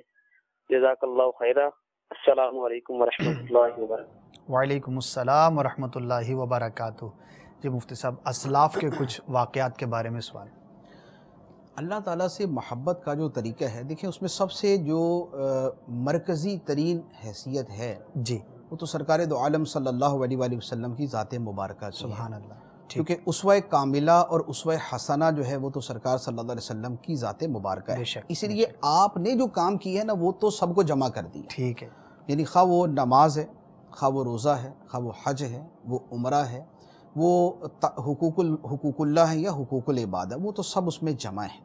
جزاک اللہ خیرہ. السلام علیکم ورحمۃ اللہ وبرکاتہ. وعلیکم السلام ورحمۃ اللہ وبرکاتہ. جی مفتی صاحب اسلاف کے کچھ واقعات کے بارے میں سوال. اللہ تعالیٰ سے محبت کا جو طریقہ ہے، دیکھیں اس میں سب سے جو مرکزی ترین حیثیت ہے جی وہ تو سرکار دو عالم صلی اللہ علیہ وآلہ وسلم کی ذات مبارکہ کی. سبحان اللہ. کیونکہ اسوہ کاملہ اور اسوہ حسنہ جو ہے وہ تو سرکار صلی اللہ علیہ وسلم کی ذات مبارکہ ہے. اسی لیے آپ نے جو کام کی ہے نا وہ تو سب کو جمع کر دیا. ٹھیک ہے. یعنی خواہ وہ نماز ہے، خواہ وہ روزہ ہے، خواہ وہ حج ہے، وہ عمرہ ہے، وہ حقوق اللہ ہے یا حقوق العباد ہے، وہ تو سب اس میں جمع ہے.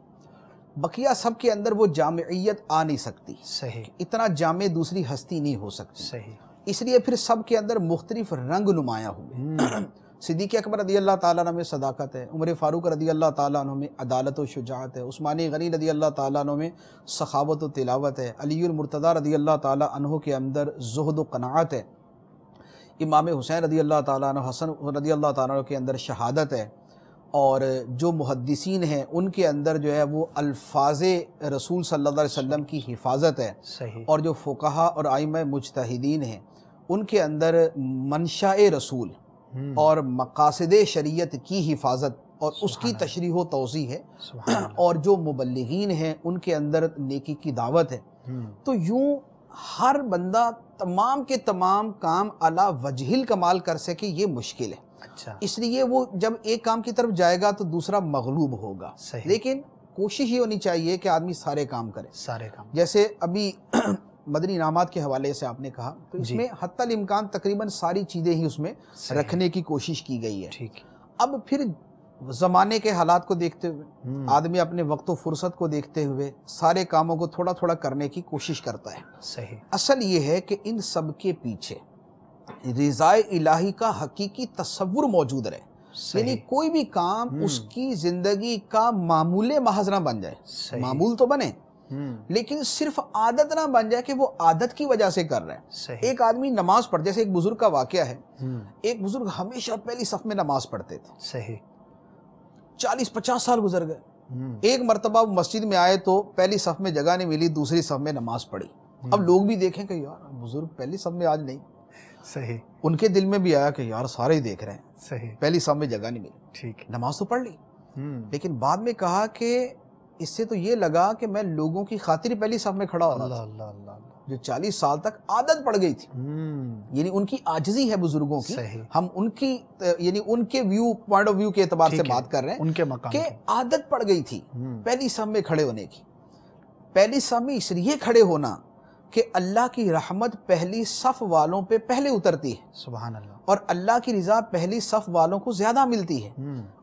بقیہ سب کے اندر وہ جامعیت آ نہیں سکتی. صحیح. اتنا جامع دوسری ہستی نہیں ہو سکتی. صحیح. اس لیے پھر سب کے اندر مختلف رنگ نمایاں ہوئے. صدیق اکبر رضی اللہ تعالیٰ عنہ میں صداقت ہے، عمر فاروق رضی اللہ تعالیٰ عنہ میں عدالت و شجاعت ہے، عثمان غنی رضی اللہ تعالیٰ عنہ میں سخاوت و تلاوت ہے، علی المرتضیٰ رضی اللہ تعالیٰ عنہ کے اندر زہد و قناعت ہے. امام حسین رضی اللہ تعالیٰ عنہ، حسن رضی اللہ تعالیٰ عنہ کے اندر شہادت ہے، اور جو محدثین ہیں ان کے اندر جو ہے وہ الفاظ رسول صلی اللہ علیہ وسلم کی حفاظت ہے، صحیح، اور جو فقہا اور ائمہ مجتہدین ہیں ان کے اندر منشاء رسول اور مقاصد شریعت کی حفاظت اور اس کی تشریح و توضیح ہے، سبحان اللہ، اور جو مبلغین ہیں ان کے اندر نیکی کی دعوت ہے۔ تو یوں ہر بندہ تمام کے تمام کام اعلیٰ وجہ الکمال کر سکے یہ مشکل ہے، اچھا، اس لیے وہ جب ایک کام کی طرف جائے گا تو دوسرا مغلوب ہوگا۔ صحیح، لیکن کوشش یہ ہونی چاہیے کہ آدمی سارے کام کرے۔ سارے کام، جیسے ابھی مدنی انعامات کے حوالے سے آپ نے کہا، تو اس جی، میں حتی الامکان تقریباً ساری چیزیں ہی اس میں صحیح، رکھنے کی کوشش کی گئی ہے۔ ٹھیک ہے، اب پھر زمانے کے حالات کو دیکھتے ہوئے آدمی اپنے وقت و فرصت کو دیکھتے ہوئے سارے کاموں کو تھوڑا تھوڑا کرنے کی کوشش کرتا ہے۔ صحیح، اصل یہ ہے کہ ان سب کے پیچھے رضا الہی کا حقیقی تصور موجود رہے، یعنی صحیح، کوئی بھی کام اس کی زندگی کا معمول محض نہ بن جائے، صحیح، معمول تو بنے لیکن صرف عادت نہ بن جائے کہ وہ عادت کی وجہ سے کر رہے ہیں۔ صحیح، ایک آدمی نماز پڑھ، جیسے ایک بزرگ کا واقعہ ہے، ایک بزرگ ہمیشہ پہلی صف میں نماز پڑھتے تھے، صحیح، 40-50 سال گزر گئے، ایک مرتبہ وہ مسجد میں آئے تو پہلی صف میں جگہ نہیں ملی، دوسری صف میں نماز پڑھی۔ اب لوگ بھی دیکھیں کہ یار بزرگ پہلی صف میں آج نہیں، صحیح، ان کے دل میں بھی آیا کہ یار سارے ہی دیکھ رہے ہیں، صحیح، پہلی صف میں جگہ نہیں ملی، ٹھیک ہے، نماز تو پڑھ لی، لیکن بعد میں کہا کہ اس سے تو یہ لگا کہ میں لوگوں کی خاطر پہلی صف میں کھڑا ہو رہا اللہ تھا، اللہ اللہ اللہ، جو 40 سال تک عادت پڑ گئی تھی۔ یعنی ان کی عاجزی ہے بزرگوں کی، صحیح، ہم ان کی یعنی ان کے پوائنٹ آف ویو کے اعتبار سے ٹھیک ہے، بات کر رہے ہیں ان کے مقام کہ کی، عادت پڑ گئی تھی پہلی صف میں کھڑے ہونے کی۔ پہلی صف میں اس لیے کھڑے ہونا کہ اللہ کی رحمت پہلی صف والوں پہ پہلے اترتی ہے، سبحان اللہ، اور اللہ کی رضا پہلی صف والوں کو زیادہ ملتی ہے،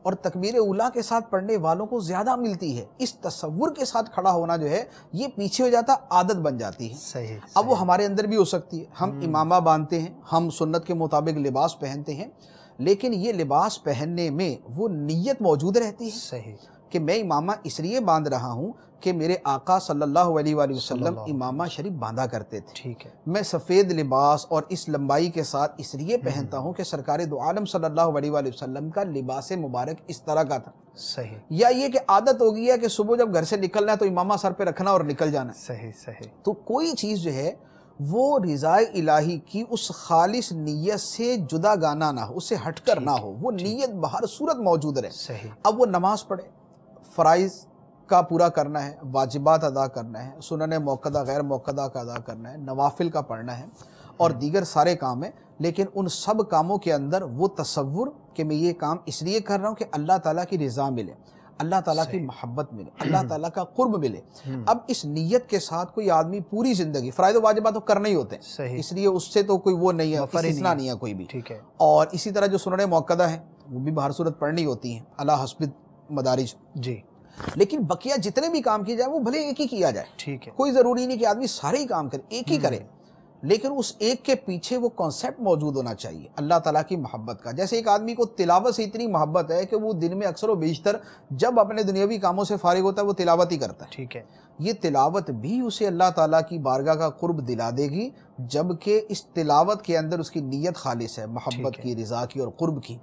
اور تکبیر اولیٰ کے ساتھ پڑھنے والوں کو زیادہ ملتی ہے۔ اس تصور کے ساتھ کھڑا ہونا جو ہے یہ پیچھے ہو جاتا، عادت بن جاتی ہے۔ صحیح، اب وہ ہمارے اندر بھی ہو سکتی ہے، ہم امامہ باندھتے ہیں، ہم سنت کے مطابق لباس پہنتے ہیں، لیکن یہ لباس پہننے میں وہ نیت موجود رہتی ہے صحیح، کہ میں امامہ اس لیے باندھ رہا ہوں کہ میرے آقا صلی اللہ علیہ وآلہ وسلم امامہ شریف باندھا کرتے تھے، ٹھیک ہے، میں سفید لباس اور اس لمبائی کے ساتھ اس لیے پہنتا ہوں کہ سرکار دو عالم صلی اللہ علیہ وآلہ وسلم کا لباس مبارک اس طرح کا تھا۔ صحیح، یا یہ کہ عادت ہو گئی ہے کہ صبح جب گھر سے نکلنا ہے تو امامہ سر پہ رکھنا اور نکل جانا ہے۔ صحیح، صحیح، تو کوئی چیز جو ہے وہ رضا الہی کی اس خالص نیت سے جدا گانا نہ ہو، اس سے ہٹ کر نہ ہو، وہ نیت بہر صورت موجود رہے۔ صحیح، اب وہ نماز پڑھے، فرائض کا پورا کرنا ہے، واجبات ادا کرنا ہے، سنن موقدہ غیر موقدہ کا ادا کرنا ہے، نوافل کا پڑھنا ہے، اور دیگر سارے کام ہیں، لیکن ان سب کاموں کے اندر وہ تصور کہ میں یہ کام اس لیے کر رہا ہوں کہ اللہ تعالیٰ کی رضا ملے، اللہ تعالیٰ کی محبت ملے، اللہ تعالیٰ کا قرب ملے۔ اب اس نیت کے ساتھ کوئی آدمی پوری زندگی فرائض و واجبات تو کرنے ہی ہوتے ہیں، صحیح، اس لیے اس سے تو کوئی وہ نہیں ہے، مفر ہی استثناء نہیں ہے کوئی بھی، ٹھیک ہے، اور اسی طرح جو سنن موقدہ ہیں وہ بھی بہر صورت پڑھنی ہوتی ہیں علی حسب مدارج، جی، لیکن بقیہ جتنے بھی کام کیے جائے وہ بھلے ایک ہی کیا جائے، ٹھیک ہے، کوئی ضروری نہیں کہ آدمی سارے ہی کام کرے، ایک ہی کرے، لیکن اس ایک کے پیچھے وہ کانسیپٹ موجود ہونا چاہیے اللہ تعالیٰ کی محبت کا۔ جیسے ایک آدمی کو تلاوت سے اتنی محبت ہے کہ وہ دن میں اکثر و بیشتر جب اپنے دنیاوی کاموں سے فارغ ہوتا ہے وہ تلاوت ہی کرتا ہے، ٹھیک ہے، یہ تلاوت بھی اسے اللہ تعالیٰ کی بارگاہ کا قرب دلا دے گی، جبکہ اس تلاوت کے اندر اس کی نیت خالص ہے، محبت کی، رضا کی اور قرب کی۔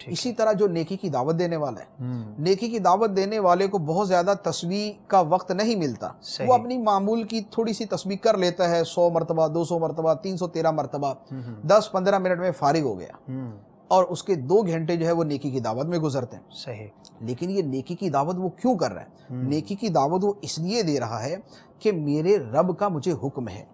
اسی طرح جو نیکی کی دعوت دینے والا ہے، نیکی کی دعوت دینے والے کو بہت زیادہ تسبیح کا وقت نہیں ملتا، وہ اپنی معمول کی تھوڑی سی تسبیح کر لیتا ہے، 100 مرتبہ 200 مرتبہ 313 مرتبہ، 10-15 منٹ میں فارغ ہو گیا، اور اس کے 2 گھنٹے جو ہے وہ نیکی کی دعوت میں گزرتے ہیں۔ صحیح، لیکن یہ نیکی کی دعوت وہ کیوں کر رہا ہے؟ نیکی کی دعوت وہ اس لیے دے رہا ہے کہ میرے رب کا مجھے حکم ہے،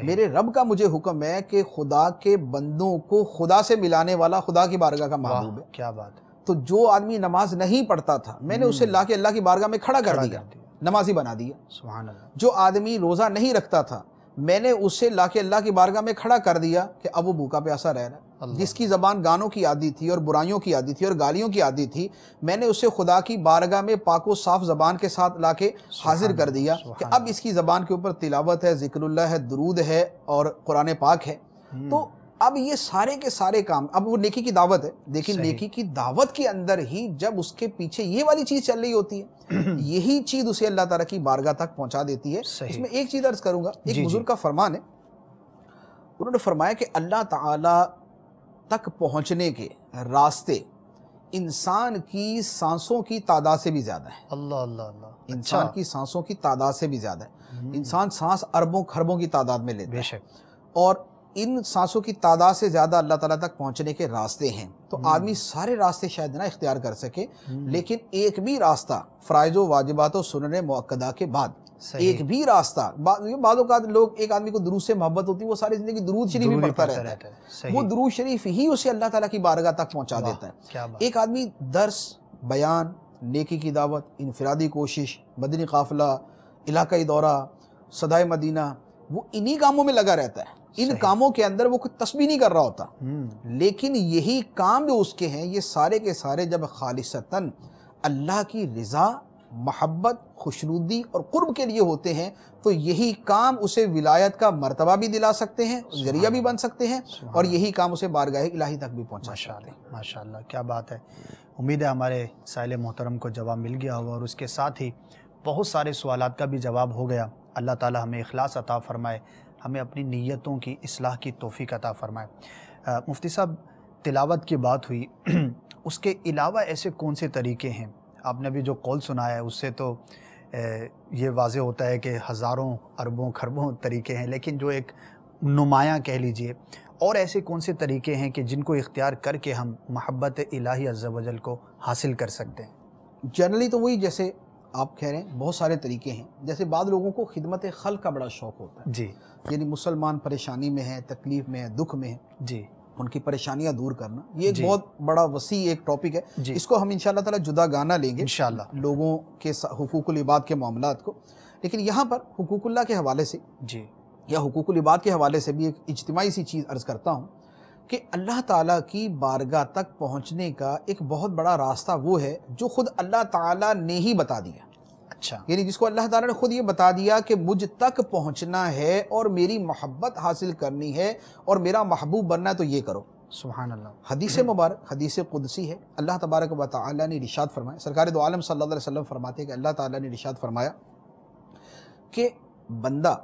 میرے رب کا مجھے حکم ہے کہ خدا کے بندوں کو خدا سے ملانے والا خدا کی بارگاہ کا محبوب ہے۔ کیا بات ہے، تو جو آدمی نماز نہیں پڑھتا تھا میں نے اسے لا کے اللہ کی بارگاہ میں کھڑا کر دیا، نمازی بنا دیا۔ سبحان اللہ، جو آدمی روزہ نہیں رکھتا تھا میں نے اسے لا کے اللہ کی بارگاہ میں کھڑا کر دیا کہ اب وہ بھوکا پیاسا رہ رہا ہے۔ جس کی زبان گانوں کی عادی تھی اور برائیوں کی عادی تھی اور گالیوں کی عادی تھی، میں نے اسے خدا کی بارگاہ میں پاک و صاف زبان کے ساتھ لا کے حاضر کر دیا کہ اب اس کی زبان کے اوپر تلاوت ہے، ذکر اللہ ہے، درود ہے اور قرآن پاک ہے۔ تو اب یہ سارے کے سارے کام، اب وہ نیکی کی دعوت ہے، لیکن نیکی کی دعوت کے اندر ہی جب اس کے پیچھے یہ والی چیز چل رہی ہوتی ہے، یہی چیز اسے اللہ تعالیٰ کی بارگاہ تک پہنچا دیتی ہے۔ اس میں ایک چیز عرض کروں گا، ایک بزرگ کا فرمان ہے، انہوں نے فرمایا کہ اللہ تعالیٰ تک پہنچنے کے راستے انسان کی سانسوں کی تعداد سے بھی زیادہ ہے۔ اللہ اللہ اللہ، انسان کی سانسوں کی تعداد سے بھی زیادہ ہے۔ انسان سانس اربوں خربوں کی تعداد میں لیتا بے ہے، شک، اور ان سانسوں کی تعداد سے زیادہ اللہ تعالیٰ تک پہنچنے کے راستے ہیں۔ تو آدمی سارے راستے شاید نہ اختیار کر سکے، لیکن ایک بھی راستہ فرائض و واجبات و سنن مؤکدہ کے بعد، ایک بھی راستہ، بعض اوقات لوگ، ایک آدمی کو درود سے محبت ہوتی ہے، وہ ساری زندگی درود شریف ہی پڑھتا رہتا ہے، وہ درود شریف ہی اسے اللہ تعالیٰ کی بارگاہ تک پہنچا دیتا ہے۔ ایک آدمی درس، بیان، نیکی کی دعوت، انفرادی کوشش، مدنی قافلہ، علاقائی دورہ، صدائے مدینہ، وہ انہی کاموں میں لگا رہتا ہے۔ ان کاموں کے اندر وہ کوئی تسبیح نہیں کر رہا ہوتا، لیکن یہی کام جو اس کے ہیں یہ سارے کے سارے جب خالصتاً اللہ کی رضا، محبت، خوشنودی اور قرب کے لیے ہوتے ہیں تو یہی کام اسے ولایت کا مرتبہ بھی دلا سکتے ہیں، ذریعہ بھی بن سکتے ہیں، اور یہی کام اسے بارگاہ الہی تک بھی پہنچا سکتے ہیں۔ ماشاءاللہ، کیا بات ہے۔ امید ہے ہمارے سائل محترم کو جواب مل گیا ہوگا، اور اس کے ساتھ ہی بہت سارے سوالات کا بھی جواب ہو گیا۔ اللہ تعالی ہمیں اخلاص عطا فرمائے، ہمیں اپنی نیتوں کی اصلاح کی توفیق عطا فرمائے۔ مفتی صاحب، تلاوت کی بات ہوئی، اس کے علاوہ ایسے کون سے طریقے ہیں؟ آپ نے بھی جو قول سنایا ہے اس سے تو یہ واضح ہوتا ہے کہ ہزاروں اربوں خربوں طریقے ہیں، لیکن جو ایک نمایاں کہہ لیجئے، اور ایسے کون سے طریقے ہیں کہ جن کو اختیار کر کے ہم محبت الہی عز و جل کو حاصل کر سکتے ہیں؟ جنرلی تو وہی جیسے آپ کہہ رہے ہیں، بہت سارے طریقے ہیں۔ جیسے بعض لوگوں کو خدمت خلق کا بڑا شوق ہوتا ہے، جی، یعنی مسلمان پریشانی میں ہے، تکلیف میں ہے، دکھ میں ہے، جی، ان کی پریشانیاں دور کرنا، یہ ایک جی، بہت بڑا وسیع ایک ٹاپک ہے۔ جی، اس کو ہم انشاءاللہ تعالی جدا گانا لیں گے انشاءاللہ، لوگوں کے حقوق العباد کے معاملات کو، لیکن یہاں پر حقوق اللہ کے حوالے سے جی، یا حقوق العباد کے حوالے سے بھی ایک اجتماعی سی چیز عرض کرتا ہوں کہ اللہ تعالیٰ کی بارگاہ تک پہنچنے کا ایک بہت بڑا راستہ وہ ہے جو خود اللہ تعالیٰ نے ہی بتا دیا، اچھا، یعنی جس کو اللہ تعالیٰ نے خود یہ بتا دیا کہ مجھ تک پہنچنا ہے اور میری محبت حاصل کرنی ہے اور میرا محبوب بننا ہے تو یہ کرو۔ سبحان اللہ۔ حدیث مبارک، حدیث قدسی ہے، اللہ تبارک و تعالیٰ نے ارشاد فرمایا، سرکار دو عالم صلی اللہ علیہ وسلم فرماتے ہیں کہ اللہ تعالیٰ نے ارشاد فرمایا کہ بندہ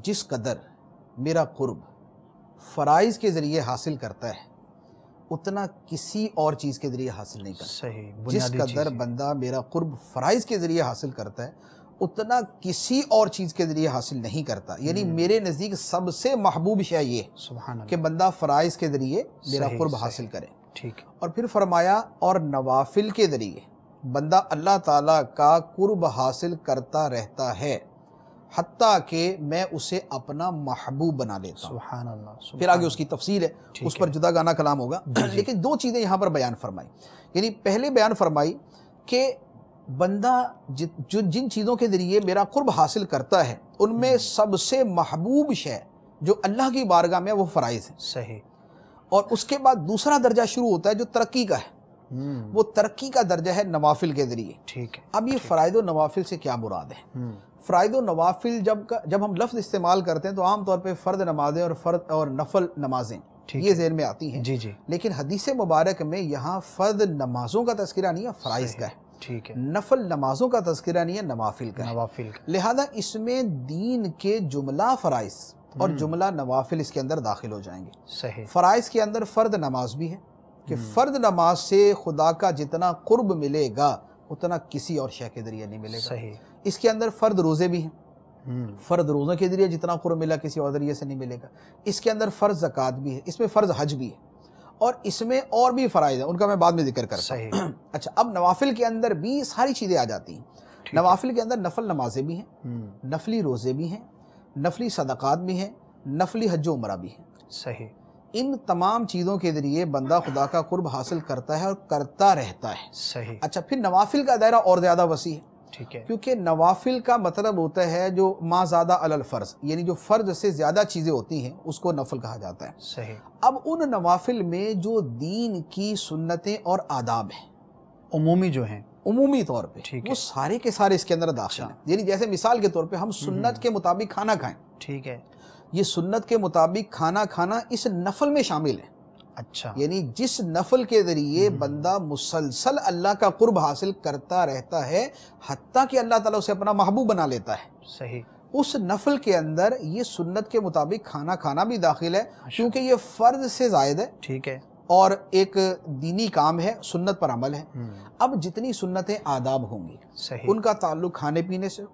جس قدر میرا قرب فرائض کے ذریعے حاصل کرتا ہے اتنا کسی اور چیز کے ذریعے حاصل نہیں کرتا۔ صحیح، جس بنیادی قدر چیز، بندہ میرا قرب فرائض کے ذریعے حاصل کرتا ہے اتنا کسی اور چیز کے ذریعے حاصل نہیں کرتا، یعنی میرے نزدیک سب سے محبوب شے یہ ہے سبحان کہ اللہ، بندہ فرائض کے ذریعے میرا صحیح، قرب صحیح، حاصل کرے۔ ٹھیک ہے، اور پھر فرمایا اور نوافل کے ذریعے بندہ اللہ تعالیٰ کا قرب حاصل کرتا رہتا ہے حتیٰ کہ میں اسے اپنا محبوب بنا لیتا ہوں۔ سبحان اللہ، پھر آگے اس کی تفصیل ہے، اس پر جدا گانا کلام ہوگا، لیکن دو چیزیں یہاں پر بیان فرمائی، یعنی پہلے بیان فرمائی کہ بندہ جن چیزوں کے ذریعے میرا قرب حاصل کرتا ہے ان میں سب سے محبوب شے جو اللہ کی بارگاہ میں وہ فرائض ہے، صحیح، اور اس کے بعد دوسرا درجہ شروع ہوتا ہے جو ترقی کا ہے، وہ ترقی کا درجہ ہے نوافل کے ذریعے۔ ٹھیک ہے، اب یہ فرائض و نوافل سے کیا مراد ہے؟ فرائض و نوافل جب ہم لفظ استعمال کرتے ہیں تو عام طور پہ فرد نمازیں اور فرد اور نفل نمازیں یہ ذہن میں آتی ہیں، جی جی، لیکن حدیث مبارک میں یہاں فرد نمازوں کا تذکرہ نہیں ہے، فرائض کا ہے، ٹھیک ہے، نفل نمازوں کا تذکرہ نہیں ہے، نوافل کا ہے۔ نوافل کا، لہذا اس میں دین کے جملہ فرائض اور جملہ نوافل اس کے اندر داخل ہو جائیں گے۔ صحیح، فرائض کے اندر فرد نماز بھی ہے کہ فرد نماز سے خدا کا جتنا قرب ملے گا اتنا کسی اور شے کے ذریعے نہیں ملے گا۔ صحیح، اس کے اندر فرد روزے بھی ہیں، فرد روزوں کے ذریعے جتنا قرب ملا کسی اور ذریعے سے نہیں ملے گا۔ اس کے اندر فرض زکوٰۃ بھی ہے، اس میں فرض حج بھی ہے، اور اس میں اور بھی فرائض ہیں، ان کا میں بعد میں ذکر کرتا ہوں۔ صحیح، اچھا، اب نوافل کے اندر بھی ساری چیزیں آ جاتی ہیں۔ نوافل کے اندر نفل نمازیں بھی ہیں، نفلی روزے بھی ہیں، نفلی صدقات بھی ہیں، نفلی حج و عمرہ بھی ہیں۔ صحیح، ان تمام چیزوں کے ذریعے بندہ خدا کا قرب حاصل کرتا ہے اور کرتا رہتا ہے۔ صحیح، اچھا، پھر نوافل کا دائرہ اور زیادہ وسیع ہے، ٹھیک ہے، کیونکہ نوافل کا مطلب ہوتا ہے جو ما زادہ علی الفرض، یعنی جو فرض سے زیادہ چیزیں ہوتی ہیں اس کو نفل کہا جاتا ہے۔ صحیح، اب ان نوافل میں جو دین کی سنتیں اور آداب ہیں عمومی جو ہیں، عمومی طور پہ ٹھیک ہے، وہ سارے کے سارے اس کے اندر داخل ہیں۔ یعنی جیسے مثال کے طور پہ ہم سنت کے مطابق کھانا کھائیں، ٹھیک ہے، یہ سنت کے مطابق کھانا کھانا اس نفل میں شامل ہے، اچھا، یعنی جس نفل کے ذریعے بندہ مسلسل اللہ کا قرب حاصل کرتا رہتا ہے حتیٰ کہ اللہ تعالیٰ اسے اپنا محبوب بنا لیتا ہے، صحیح، اس نفل کے اندر یہ سنت کے مطابق کھانا کھانا بھی داخل ہے، کیونکہ یہ فرض سے زائد ہے، ٹھیک ہے، اور ایک دینی کام ہے، سنت پر عمل ہے۔ اب جتنی سنتیں آداب ہوں گی صحیح، ان کا تعلق کھانے پینے سے ہو،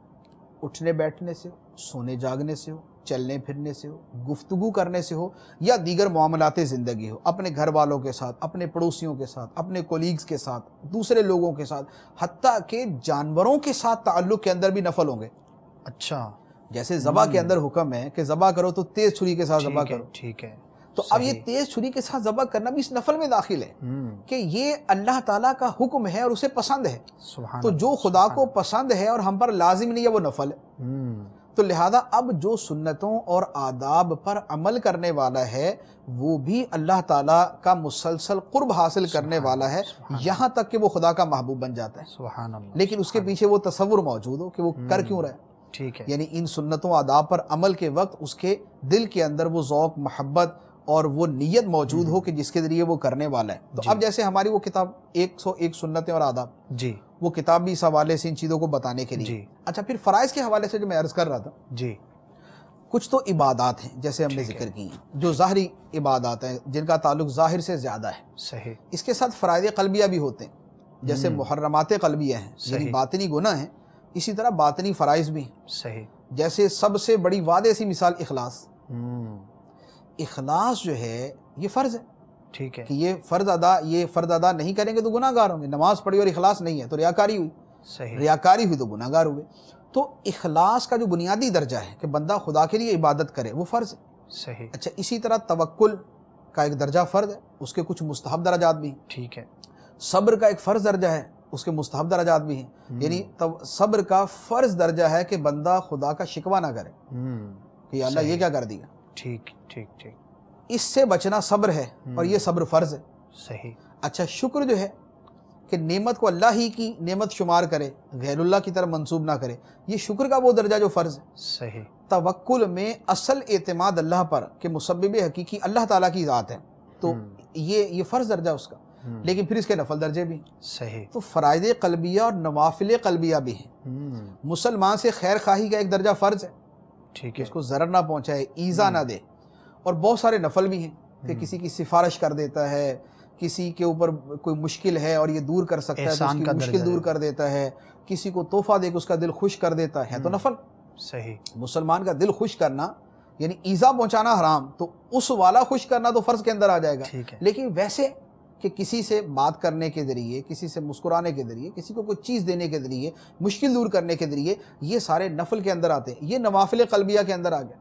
اٹھنے بیٹھنے سے ہو، سونے جاگنے سے ہو، چلنے پھرنے سے ہو، گفتگو کرنے سے ہو، یا دیگر معاملات زندگی ہو، اپنے گھر والوں کے ساتھ، اپنے پڑوسیوں کے ساتھ، اپنے کولیگز کے ساتھ، دوسرے لوگوں کے ساتھ، حتیٰ کہ جانوروں کے ساتھ تعلق کے اندر بھی نفل ہوں گے۔ اچھا، جیسے ذبح کے اندر حکم ہے کہ ذبح کرو تو تیز چھری کے ساتھ ذبح کرو، ٹھیک ہے، تو اب یہ تیز چھری کے ساتھ ذبح کرنا بھی اس نفل میں داخل ہے کہ یہ اللہ تعالیٰ کا حکم ہے اور اسے پسند ہے، سبحان تو جو خدا کو پسند ہے اور ہم پر لازم نہیں ہے وہ نفل ہے۔ تو لہذا اب جو سنتوں اور آداب پر عمل کرنے والا ہے وہ بھی اللہ تعالیٰ کا مسلسل قرب حاصل کرنے والا ہے، یہاں تک کہ وہ خدا کا محبوب بن جاتا ہے۔ سبحان اللہ، لیکن اس کے پیچھے وہ تصور موجود ہو کہ وہ کر کیوں رہا ہے، ٹھیک ہے، یعنی ان سنتوں آداب پر عمل کے وقت اس کے دل کے اندر وہ ذوق، محبت اور وہ نیت موجود ہو کہ جس کے ذریعے وہ کرنے والا ہے۔ تو اب جیسے ہماری وہ کتاب 101 سنتیں اور آداب، جی وہ کتاب بھی اس حوالے سے ان چیزوں کو بتانے کے لیے۔ جی۔ اچھا، پھر فرائض کے حوالے سے جو میں عرض کر رہا تھا، جی، کچھ تو عبادات ہیں جیسے ہم نے ذکر کی ہیں جو ظاہری عبادات ہیں جن کا تعلق ظاہر سے زیادہ ہے، صحیح، اس کے ساتھ فرائض قلبیہ بھی ہوتے ہیں جیسے محرمات قلبیہ ہیں، یعنی صحیح، باطنی گناہ ہیں، اسی طرح باطنی فرائض بھی ہیں، صحیح، جیسے سب سے بڑی واضح سی مثال اخلاص۔ اخلاص جو ہے یہ فرض ہے ٹھیک ہے، کہ یہ فرض ادا نہیں کریں گے تو گناہ گار ہوں گے۔ نماز پڑھی اور اخلاص نہیں ہے تو ریاکاری ہوئی، صحیح، ریاکاری ہوئی تو گناہ گار ہوئے۔ تو اخلاص کا جو بنیادی درجہ ہے کہ بندہ خدا کے لیے عبادت کرے وہ فرض ہے۔ صحیح، اچھا، اسی طرح توکل کا ایک درجہ فرض ہے، اس کے کچھ مستحب درجات بھی ہیں۔ ٹھیک ہے، صبر کا ایک فرض درجہ ہے، اس کے مستحب درجات بھی ہیں۔ یعنی صبر کا فرض درجہ ہے کہ بندہ خدا کا شکوہ نہ کرے کہ یا اللہ یہ کیا کر دیا، ٹھیک ٹھیک ٹھیک، اس سے بچنا صبر ہے اور یہ صبر فرض ہے۔ صحیح، اچھا، شکر جو ہے کہ نعمت کو اللہ ہی کی نعمت شمار کرے، غیر اللہ کی طرف منسوب نہ کرے، یہ شکر کا وہ درجہ جو فرض ہے۔ صحیح، توکل میں اصل اعتماد اللہ پر کہ مسبب حقیقی اللہ تعالیٰ کی ذات ہے، تو یہ فرض درجہ اس کا، لیکن پھر اس کے نفل درجے بھی، صحیح، تو فرائض قلبیہ اور نوافل قلبیہ بھی ہیں۔ مسلمان سے خیر خواہی کا ایک درجہ فرض ہے ٹھیک کہ ہے، اس کو ضرر نہ پہنچائے، ایذا نہ دے، اور بہت سارے نفل بھی ہیں کہ کسی کی سفارش کر دیتا ہے، کسی کے اوپر کوئی مشکل ہے اور یہ دور کر سکتا ہے تو اس احسان کی کا مشکل درجہ دور کر دیتا ہے، کسی کو تحفہ دے کے اس کا دل خوش کر دیتا ہے، تو نفل۔ صحیح، مسلمان کا دل خوش کرنا یعنی ایذا پہنچانا حرام، تو اس والا خوش کرنا تو فرض کے اندر آ جائے گا، ٹھیک ہے، لیکن ویسے کہ کسی سے بات کرنے کے ذریعے، کسی سے مسکرانے کے ذریعے، کسی کو کوئی چیز دینے کے ذریعے، مشکل دور کرنے کے ذریعے، یہ سارے نفل کے اندر آتے ہیں۔ یہ نوافل قلبیہ کے اندر آ گیا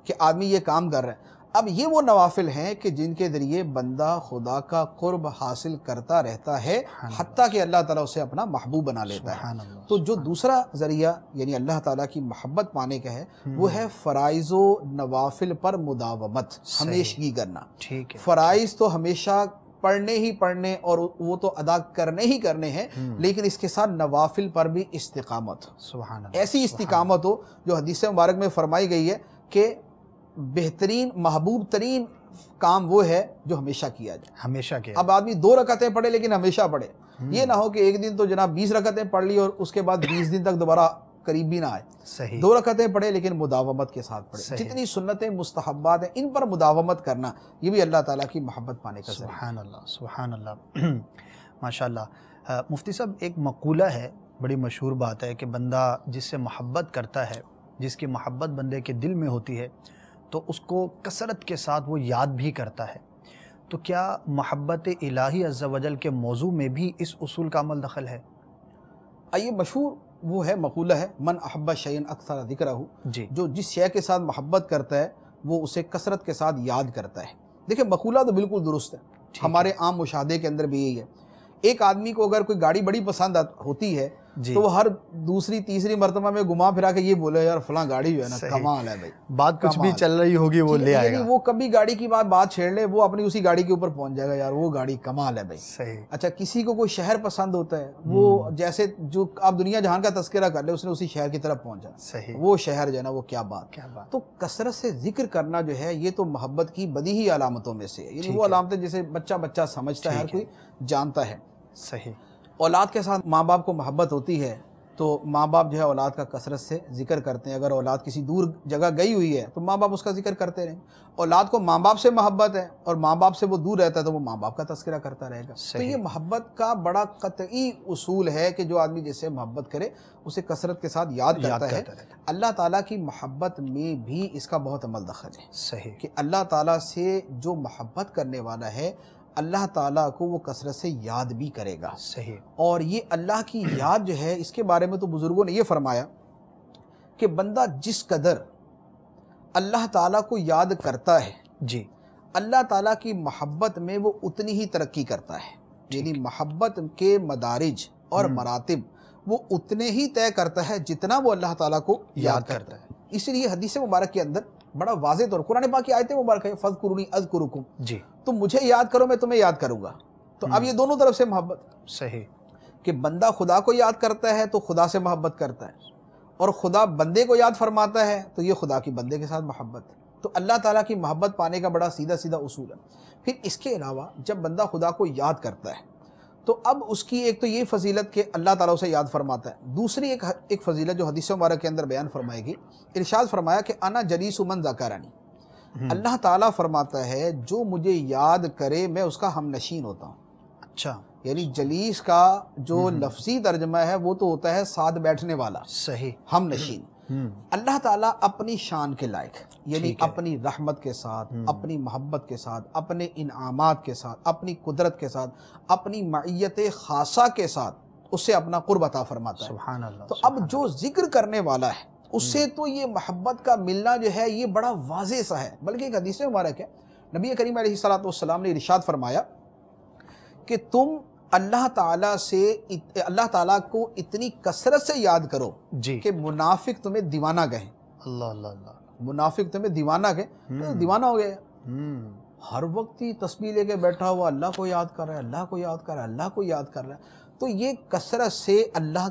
کہ آدمی یہ کام کر رہا ہے۔ اب یہ وہ نوافل ہیں کہ جن کے ذریعے بندہ خدا کا قرب حاصل کرتا رہتا ہے، حتیٰ کہ اللہ تعالیٰ اسے اپنا محبوب بنا لیتا ہے۔ سبحان اللہ، تو جو دوسرا ذریعہ یعنی اللہ تعالیٰ کی محبت پانے کا ہے وہ ہے فرائض و نوافل پر مداومت، ہمیشگی کرنا۔ ٹھیک ہے، فرائض تو ہمیشہ پڑھنے ہی پڑھنے اور وہ تو ادا کرنے ہی کرنے ہیں، لیکن اس کے ساتھ نوافل پر بھی استقامت، سبحان اللہ، ایسی استقامت ہو جو حدیث مبارک میں فرمائی گئی ہے کہ بہترین محبوب ترین کام وہ ہے جو ہمیشہ کیا جائے۔ ہمیشہ کیا، اب آدمی 2 رکعتیں پڑھے لیکن ہمیشہ پڑھے، یہ نہ ہو کہ ایک دن تو جناب 20 رکعتیں پڑھ لی اور اس کے بعد 20 دن تک دوبارہ قریب بھی نہ آئے۔ صحیح، 2 رکعتیں پڑھے لیکن مداومت کے ساتھ پڑھے۔ صحیح، جتنی سنتیں مستحبات ہیں ان پر مداومت کرنا، یہ بھی اللہ تعالیٰ کی محبت پانے کا ذریعہ۔ سبحان اللہ، سبحان اللہ، ماشاء اللہ۔ مفتی صاحب، ایک مقولہ ہے، بڑی مشہور بات ہے کہ بندہ جس سے محبت کرتا ہے، جس کی محبت بندے کے دل میں ہوتی ہے تو اس کو کثرت کے ساتھ وہ یاد بھی کرتا ہے۔ تو کیا محبت الہی عز و جل کے موضوع میں بھی اس اصول کا عمل دخل ہے؟ یہ مشہور وہ ہے مقولہ ہے، من احب شیئا اکثر ذکرہ، جی، جو جس شے کے ساتھ محبت کرتا ہے وہ اسے کثرت کے ساتھ یاد کرتا ہے۔ دیکھیں، مقولہ تو بالکل درست ہے، ہمارے عام مشاہدے کے اندر بھی یہی ہے۔ ایک آدمی کو اگر کوئی گاڑی بڑی پسند ہوتی ہے جی، تو وہ ہر دوسری تیسری مرتبہ میں گھما پھرا کے یہ بولے یار فلاں گاڑی جو ہے نا کمال ہے بھائی، بات کچھ بھی چل رہی ہوگی وہ لے آئے گا، وہ کبھی گاڑی کی بات چھیڑ لے وہ اپنی اسی گاڑی کے اوپر پہنچ جائے گا، یار وہ گاڑی کمال ہے بھائی۔ صحیح، اچھا، کسی کو کوئی شہر پسند ہوتا ہے، وہ جیسے جو آپ دنیا جہان کا تذکرہ کر لے اس نے اسی شہر کی طرف پہنچا، صحیح، وہ شہر جو ہے نا وہ کیا بات۔ کیا بات، تو کثرت سے ذکر کرنا جو ہے یہ تو محبت کی بدیہی علامتوں میں سے ہے، یعنی وہ علامتیں جسے بچہ سمجھتا ہے، ہر کوئی جانتا ہے۔ صحیح، اولاد کے ساتھ ماں باپ کو محبت ہوتی ہے تو ماں باپ جو ہے اولاد کا کثرت سے ذکر کرتے ہیں. اگر اولاد کسی دور جگہ گئی ہوئی ہے تو ماں باپ اس کا ذکر کرتے رہیں. اولاد کو ماں باپ سے محبت ہے اور ماں باپ سے وہ دور رہتا ہے تو وہ ماں باپ کا تذکرہ کرتا رہے گا. تو یہ محبت کا بڑا قطعی اصول ہے کہ جو آدمی جس سے محبت کرے اسے کثرت کے ساتھ یاد کرتا ہے. اللہ تعالیٰ کی محبت میں بھی اس کا بہت عمل دخل ہے. صحیح. کہ اللہ تعالیٰ سے جو محبت کرنے والا ہے اللہ تعالیٰ کو وہ کثرت سے یاد بھی کرے گا. صحیح. اور یہ اللہ کی یاد جو ہے اس کے بارے میں تو بزرگوں نے یہ فرمایا کہ بندہ جس قدر اللہ تعالیٰ کو یاد کرتا ہے جی اللہ تعالیٰ کی محبت میں وہ اتنی ہی ترقی کرتا ہے. یعنی محبت کے مدارج اور مراتب وہ اتنے ہی طے کرتا ہے جتنا وہ اللہ تعالیٰ کو یاد کرتا ہے. اس لیے حدیث مبارک کے اندر بڑا واضح طور قرآن پاک کی آیت مبارک ہے فَاذْكُرُونِی أَذْكُرُکُم. جی تم مجھے یاد کرو میں تمہیں یاد کروں گا. تو اب یہ دونوں طرف سے محبت. صحیح. کہ بندہ خدا کو یاد کرتا ہے تو خدا سے محبت کرتا ہے اور خدا بندے کو یاد فرماتا ہے تو یہ خدا کی بندے کے ساتھ محبت ہے. تو اللہ تعالیٰ کی محبت پانے کا بڑا سیدھا سیدھا اصول ہے. پھر اس کے علاوہ جب بندہ خدا کو یاد کرتا ہے تو اب اس کی ایک تو یہ فضیلت کہ اللہ تعالیٰ اسے یاد فرماتا ہے. دوسری ایک فضیلت جو حدیث مبارک کے اندر بیان فرمائے گی. ارشاد فرمایا کہ انا جلیس من ذکرنی. اللہ تعالیٰ فرماتا ہے جو مجھے یاد کرے میں اس کا ہم نشین ہوتا ہوں. اچھا. یعنی جلیس کا جو لفظی ترجمہ ہے وہ تو ہوتا ہے ساتھ بیٹھنے والا. صحیح. ہم نشین. اللہ تعالیٰ اپنی شان کے لائق یعنی اپنی رحمت کے ساتھ اپنی محبت کے ساتھ اپنے انعامات کے ساتھ اپنی قدرت کے ساتھ اپنی معیت خاصہ کے ساتھ اس سے اپنا قرب عطا فرماتا ہے. سبحان اللہ. تو اب جو ذکر کرنے والا ہے اس سے تو یہ محبت کا ملنا جو ہے یہ بڑا واضح سا ہے. بلکہ ایک حدیث مبارک ہے نبی کریم علیہ الصلوۃ والسلام نے ارشاد فرمایا کہ تم اللہ تعالیٰ کو اتنی کثرت سے یاد کرو جی کہ منافق تمہیں دیوانہ کہیں. اللہ اللہ اللہ. منافق تمہیں دیوانہ کہیں تو دیوانہ ہو گیا. ہر وقت ہی تسبیح لے کے بیٹھا ہوا اللہ کو یاد کر رہا ہے اللہ کو یاد کر رہا ہے اللہ کو یاد کر رہا ہے. تو یہ کثرت سے اللہ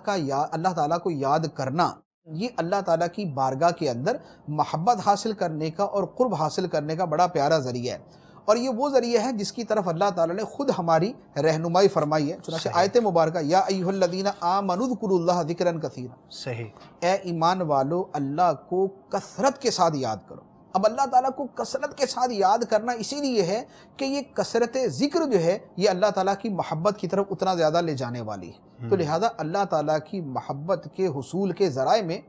تعالیٰ کو یاد کرنا یہ اللہ تعالیٰ کی بارگاہ کے اندر محبت حاصل کرنے کا اور قرب حاصل کرنے کا بڑا پیارا ذریعہ ہے. اور یہ وہ ذریعہ ہے جس کی طرف اللہ تعالیٰ نے خود ہماری رہنمائی فرمائی ہے. چنانچہ آیت مبارکہ یا ایھا الذین آمنوا اذکروا اللہ ذکرا کثیرا. صحیح. اے ایمان والو اللہ کو کثرت کے ساتھ یاد کرو. اب اللہ تعالیٰ کو کثرت کے ساتھ یاد کرنا اسی لیے ہے کہ یہ کثرت ذکر جو ہے یہ اللہ تعالیٰ کی محبت کی طرف اتنا زیادہ لے جانے والی ہے. تو لہذا اللہ تعالیٰ کی محبت کے حصول کے ذرائع میں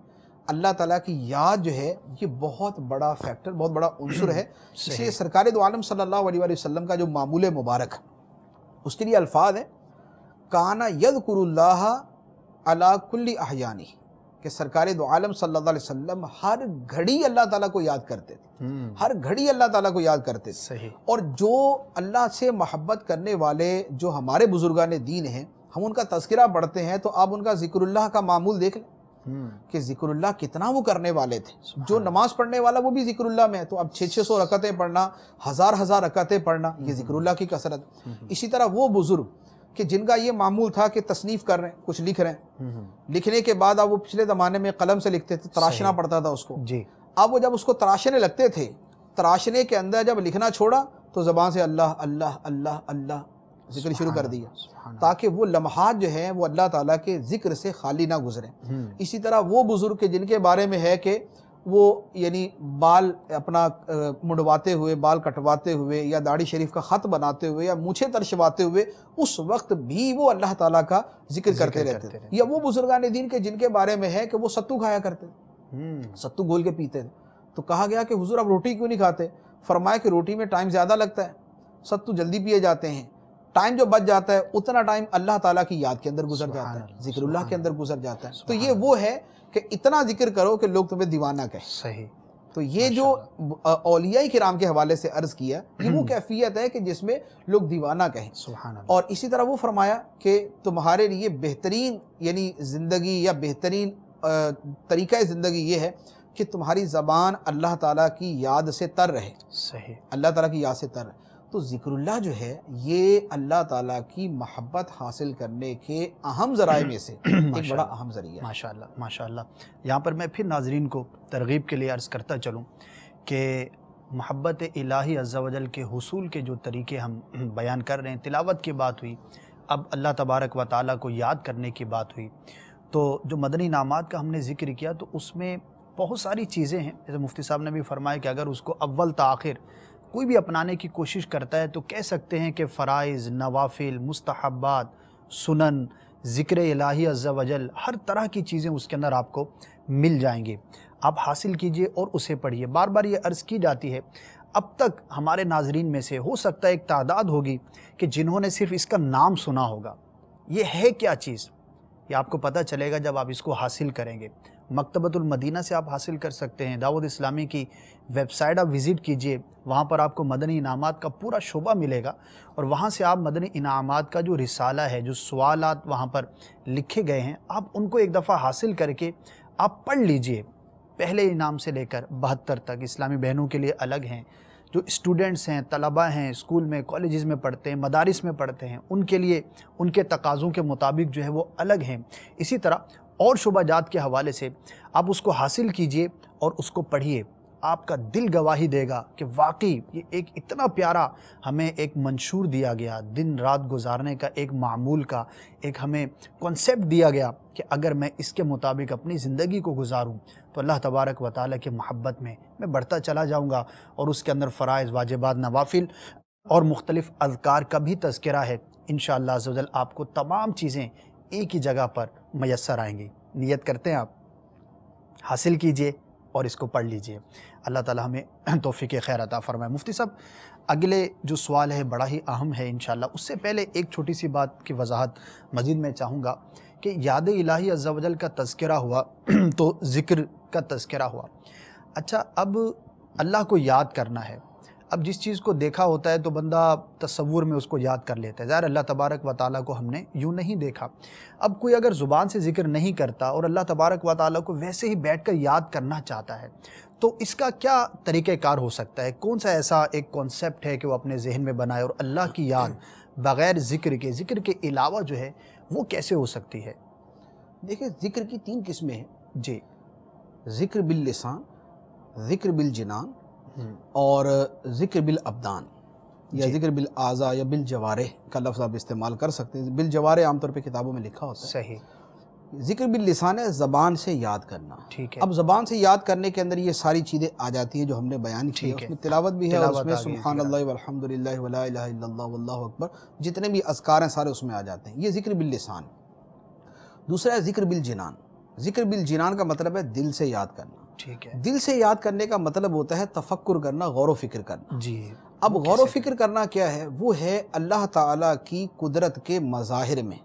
اللہ تعالیٰ کی یاد جو ہے یہ بہت بڑا فیکٹر بہت بڑا عنصر ہے. اس لیے سرکار دو عالم صلی اللہ علیہ وسلم کا جو معمول مبارک اس کے لیے الفاظ ہے کانا یذکر اللہ علی کل احیانی کہ سرکار دو عالم صلی اللہ علیہ وسلم ہر گھڑی اللہ تعالیٰ کو یاد کرتے تھے. ہر گھڑی اللہ تعالیٰ کو یاد کرتے تھے. صحیح. اور جو اللہ سے محبت کرنے والے جو ہمارے بزرگان دین ہیں ہم ان کا تذکرہ پڑھتے ہیں تو آپ ان کا ذکر اللہ کا معمول دیکھ لیں کہ ذکر اللہ کتنا وہ کرنے والے تھے. جو نماز پڑھنے والا وہ بھی ذکر اللہ میں ہے تو اب 600 رکعتیں پڑھنا ہزار رکعتیں پڑھنا یہ ذکر اللہ کی کثرت. اسی طرح وہ بزرگ کہ جن کا یہ معمول تھا کہ تصنیف کر رہے ہیں کچھ لکھ رہے ہیں لکھنے کے بعد اب وہ پچھلے زمانے میں قلم سے لکھتے تھے تراشنا پڑتا تھا اس کو. جی. اب وہ جب اس کو تراشنے لگتے تھے تراشنے کے اندر جب لکھنا چھوڑا تو زبان سے اللہ اللہ اللہ اللہ ذکر شروع کر دیا تاکہ وہ لمحات جو ہیں وہ اللہ تعالیٰ کے ذکر سے خالی نہ گزریں. اسی طرح وہ بزرگ کے جن کے بارے میں ہے کہ وہ یعنی بال اپنا منڈواتے ہوئے بال کٹواتے ہوئے یا داڑھی شریف کا خط بناتے ہوئے یا مونچھیں ترشواتے ہوئے اس وقت بھی وہ اللہ تعالیٰ کا ذکر کرتے رہتے تھے. یا وہ بزرگان دین کے جن کے بارے میں ہے کہ وہ ستو کھایا کرتے تھے ستو گھول کے پیتے تھے. تو کہا گیا کہ حضور اب روٹی کیوں نہیں کھاتے؟ فرمایا کہ روٹی میں ٹائم زیادہ لگتا ہے ستو جلدی پیے جاتے ہیں ٹائم جو بچ جاتا ہے اتنا ٹائم اللہ تعالیٰ کی یاد کے اندر گزر جاتا ہے ذکر اللہ کے اندر گزر جاتا ہے. تو یہ وہ ہے کہ اتنا ذکر کرو کہ لوگ تمہیں دیوانہ کہیں. صحیح. تو یہ جو اولیاء کرام کے حوالے سے عرض کیا یہ وہ کیفیت ہے کہ جس میں لوگ دیوانہ کہیں. سبحان اللہ. اور اسی طرح وہ فرمایا کہ تمہارے لیے بہترین یعنی زندگی یا بہترین طریقہ زندگی یہ ہے کہ تمہاری زبان اللہ تعالیٰ کی یاد سے تر رہے. صحیح. اللہ تعالیٰ کی یاد سے تر رہے. تو ذکر اللہ جو ہے یہ اللہ تعالیٰ کی محبت حاصل کرنے کے اہم ذرائع میں سے ایک بڑا اہم ذریعہ ہے. ماشاءاللہ ماشاءاللہ. یہاں پر میں پھر ناظرین کو ترغیب کے لیے عرض کرتا چلوں کہ محبت الہی عز و جل کے حصول کے جو طریقے ہم بیان کر رہے ہیں تلاوت کی بات ہوئی اب اللہ تبارک و تعالیٰ کو یاد کرنے کی بات ہوئی تو جو مدنی انعامات کا ہم نے ذکر کیا تو اس میں بہت ساری چیزیں ہیں، جیسے مفتی صاحب نے بھی فرمایا کہ اگر اس کو اول تا آخر کوئی بھی اپنانے کی کوشش کرتا ہے تو کہہ سکتے ہیں کہ فرائض، نوافل، مستحبات، سنن، ذکر الہی عز و جل، ہر طرح کی چیزیں اس کے اندر آپ کو مل جائیں گی۔ آپ حاصل کیجئے اور اسے پڑھیے۔ بار بار یہ عرض کی جاتی ہے، اب تک ہمارے ناظرین میں سے ہو سکتا ہے ایک تعداد ہوگی کہ جنہوں نے صرف اس کا نام سنا ہوگا۔ یہ ہے کیا چیز؟ یہ آپ کو پتہ چلے گا جب آپ اس کو حاصل کریں گے۔ مکتبۃ المدینہ سے آپ حاصل کر سکتے ہیں، دعوت اسلامی کی ویب سائٹ آپ وزٹ کیجئے، وہاں پر آپ کو مدنی انعامات کا پورا شعبہ ملے گا، اور وہاں سے آپ مدنی انعامات کا جو رسالہ ہے، جو سوالات وہاں پر لکھے گئے ہیں، آپ ان کو ایک دفعہ حاصل کر کے آپ پڑھ لیجئے، پہلے انعام سے لے کر 72 تک۔ اسلامی بہنوں کے لیے الگ ہیں، جو اسٹوڈنٹس ہیں، طلبہ ہیں، اسکول میں، کالجز میں پڑھتے ہیں، مدارس میں پڑھتے ہیں، ان کے لیے ان کے تقاضوں کے مطابق جو ہے وہ الگ ہیں۔ اسی طرح اور شعبہ جات کے حوالے سے آپ اس کو حاصل کیجئے اور اس کو پڑھیے، آپ کا دل گواہی دے گا کہ واقعی یہ ایک اتنا پیارا ہمیں ایک منشور دیا گیا، دن رات گزارنے کا ایک معمول کا ایک ہمیں کنسیپٹ دیا گیا کہ اگر میں اس کے مطابق اپنی زندگی کو گزاروں تو اللہ تبارک و تعالیٰ کی محبت میں بڑھتا چلا جاؤں گا، اور اس کے اندر فرائض، واجبات، نوافل اور مختلف اذکار کا بھی تذکرہ ہے۔ انشاءاللہ عز و جل آپ کو تمام چیزیں ایک ہی جگہ پر میسر آئیں گی۔ نیت کرتے ہیں آپ حاصل کیجئے اور اس کو پڑھ لیجئے۔ اللہ تعالی ہمیں توفیق خیر عطا فرمائے۔ مفتی صاحب، اگلے جو سوال ہے بڑا ہی اہم ہے انشاءاللہ، اس سے پہلے ایک چھوٹی سی بات کی وضاحت مزید میں چاہوں گا کہ یاد الہی عز و جل کا تذکرہ ہوا تو ذکر کا تذکرہ ہوا۔ اچھا، اب اللہ کو یاد کرنا ہے، اب جس چیز کو دیکھا ہوتا ہے تو بندہ تصور میں اس کو یاد کر لیتا ہے، ظاہر اللہ تبارک و تعالیٰ کو ہم نے یوں نہیں دیکھا۔ اب کوئی اگر زبان سے ذکر نہیں کرتا اور اللہ تبارک و تعالیٰ کو ویسے ہی بیٹھ کر یاد کرنا چاہتا ہے تو اس کا کیا طریقہ کار ہو سکتا ہے؟ کون سا ایسا ایک کانسیپٹ ہے کہ وہ اپنے ذہن میں بنائے اور اللہ کی یاد بغیر ذکر کے علاوہ جو ہے وہ کیسے ہو سکتی ہے؟ دیکھیں، ذکر کی 3 قسمیں ہیں جی، ذکر باللسان، ذکر بالجنان اور ذکر بالابدان، یا ذکر بالاعضاء یا بالجوارح کا لفظ آپ استعمال کر سکتے ہیں۔ بالجوارح عام طور پہ کتابوں میں لکھا ہوتا ہے۔ صحیح۔ ذکر باللسان ہے زبان سے یاد کرنا۔ ٹھیک ہے۔ اب زبان سے یاد کرنے کے اندر یہ ساری چیزیں آ جاتی ہیں جو ہم نے بیان کی ہے، اس میں تلاوت بھی ہے، اور اس میں سبحان اللہ والحمدللہ ولا الہ الا اللہ واللہ اکبر، جتنے بھی اذکار ہیں سارے اس میں آ جاتے ہیں۔ یہ ذکر باللسان۔ دوسرا ہے ذکر بالجنان۔ ذکر بالجنان کا مطلب ہے دل سے یاد کرنا۔ ٹھیک ہے۔ دل سے یاد کرنے کا مطلب ہوتا ہے تفکر کرنا، غور و فکر کرنا۔ جی، اب غور و فکر کرنا کیا ہے؟ وہ ہے اللہ تعالیٰ کی قدرت کے مظاہر میں،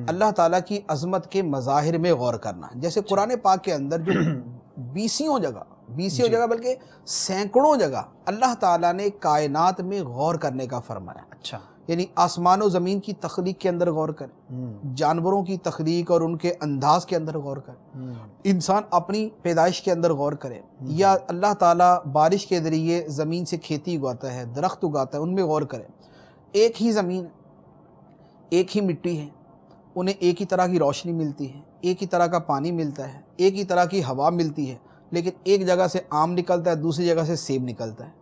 اللہ تعالیٰ کی عظمت کے مظاہر میں غور کرنا۔ جیسے قرآن پاک کے اندر جو بیسیوں جگہ بلکہ سینکڑوں جگہ اللہ تعالیٰ نے کائنات میں غور کرنے کا فرمایا۔ اچھا، یعنی آسمان و زمین کی تخلیق کے اندر غور کریں، جانوروں کی تخلیق اور ان کے انداز کے اندر غور کریں، انسان اپنی پیدائش کے اندر غور کرے، یا اللہ تعالیٰ بارش کے ذریعے زمین سے کھیتی اگاتا ہے، درخت اگاتا ہے، ان میں غور کریں۔ ایک ہی زمین، ایک ہی مٹی ہے، انہیں ایک ہی طرح کی روشنی ملتی ہے، ایک ہی طرح کا پانی ملتا ہے، ایک ہی طرح کی ہوا ملتی ہے، لیکن ایک جگہ سے آم نکلتا ہے، دوسری جگہ سے سیب نکلتا ہے۔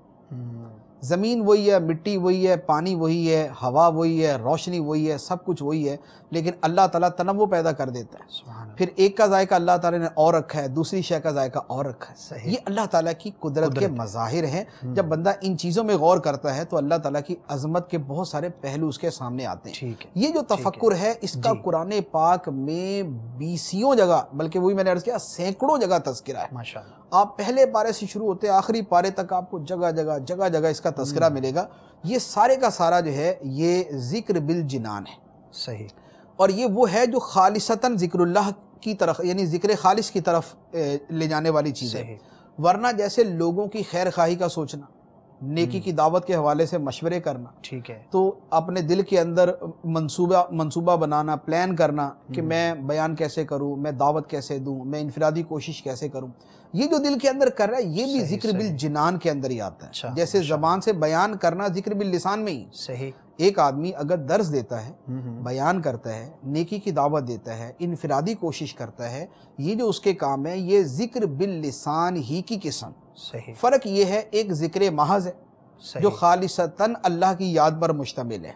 زمین وہی ہے، مٹی وہی ہے، پانی وہی ہے، ہوا وہی ہے، روشنی وہی ہے، سب کچھ وہی ہے، لیکن اللہ تعالیٰ تنوع پیدا کر دیتا ہے۔ پھر ایک کا ذائقہ اللہ تعالیٰ نے اور رکھا ہے، دوسری شے کا ذائقہ اور رکھا ہے۔ یہ اللہ تعالیٰ کی قدرت کے مظاہر ہیں۔ جب بندہ ان چیزوں میں غور کرتا ہے تو اللہ تعالیٰ کی عظمت کے بہت سارے پہلو اس کے سامنے آتے ہیں۔ یہ جو تفکر ہے اس کا قرآن پاک میں بیسیوں جگہ، بلکہ وہی میں نے عرض کیا سینکڑوں جگہ تذکرہ ہے۔ ماشاءاللہ، آپ پہلے پارے سے شروع ہوتے آخری پارے تک آپ کو جگہ جگہ اس کا تذکرہ ملے گا۔ یہ سارے کا سارا جو ہے یہ ذکر بالجنان ہے۔ صحیح۔ اور یہ وہ ہے جو خالصتاً ذکر اللہ کی طرف، یعنی ذکر خالص کی طرف لے جانے والی چیز ہے۔ ورنہ جیسے لوگوں کی خیر خواہی کا سوچنا، نیکی کی دعوت کے حوالے سے مشورے کرنا، ٹھیک ہے، تو اپنے دل کے اندر منصوبہ بنانا، پلان کرنا کہ میں بیان کیسے کروں، میں دعوت کیسے دوں، میں انفرادی کوشش کیسے کروں، یہ جو دل کے اندر کر رہا ہے یہ بھی ذکر بالجنان کے اندر ہی آتا ہے۔ جیسے زبان سے بیان کرنا ذکر باللسان میں ہی۔ صحیح۔ ایک آدمی اگر درس دیتا ہے، بیان کرتا ہے، نیکی کی دعوت دیتا ہے، انفرادی کوشش کرتا ہے، یہ جو اس کے کام ہے یہ ذکر باللسان ہی کی قسم۔ صحیح۔ فرق یہ ہے، ایک ذکر محض ہے جو خالصتاً اللہ کی یاد پر مشتمل ہے،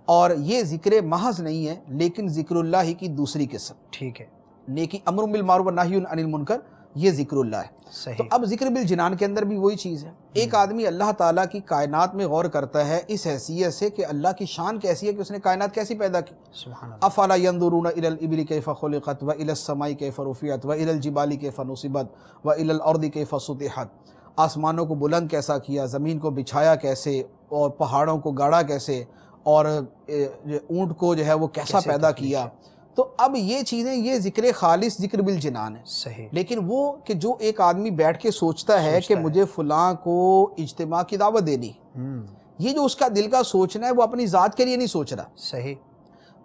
اور یہ ذکر محض نہیں ہے لیکن ذکر اللہ ہی کی دوسری قسم۔ ٹھیک ہے۔ نیکی امر بالمعروف و نہی عن المنکر، یہ ذکر اللہ ہے۔ تو صحیح، اب ذکر بالجنان کے اندر بھی وہی چیز ہے۔ ایک آدمی اللہ تعالیٰ کی کائنات میں غور کرتا ہے اس حیثیت سے کہ اللہ کی شان کیسی ہے، کہ اس نے کائنات کیسی پیدا کی۔ سبحان اللہ، افلا ينظرون الى الابل كيف خلقت والى السماء كيف رفعت والى الجبال كيف نصبت والى الارض كيف سطحت، آسمانوں کو بلند کیسا کیا، زمین کو بچھایا کیسے، اور پہاڑوں کو گاڑا کیسے، اور اونٹ کو جو ہے وہ کیسا کیسے پیدا تخلیق کیا۔ تو اب یہ چیزیں، یہ ذکر خالص ذکر بالجنان ہے۔ صحیح، لیکن وہ کہ جو ایک آدمی بیٹھ کے سوچتا ہے کہ مجھے فلاں کو اجتماع کی دعوت دینی، یہ جو اس کا دل کا سوچنا ہے وہ اپنی ذات کے لیے نہیں سوچ رہا، صحیح،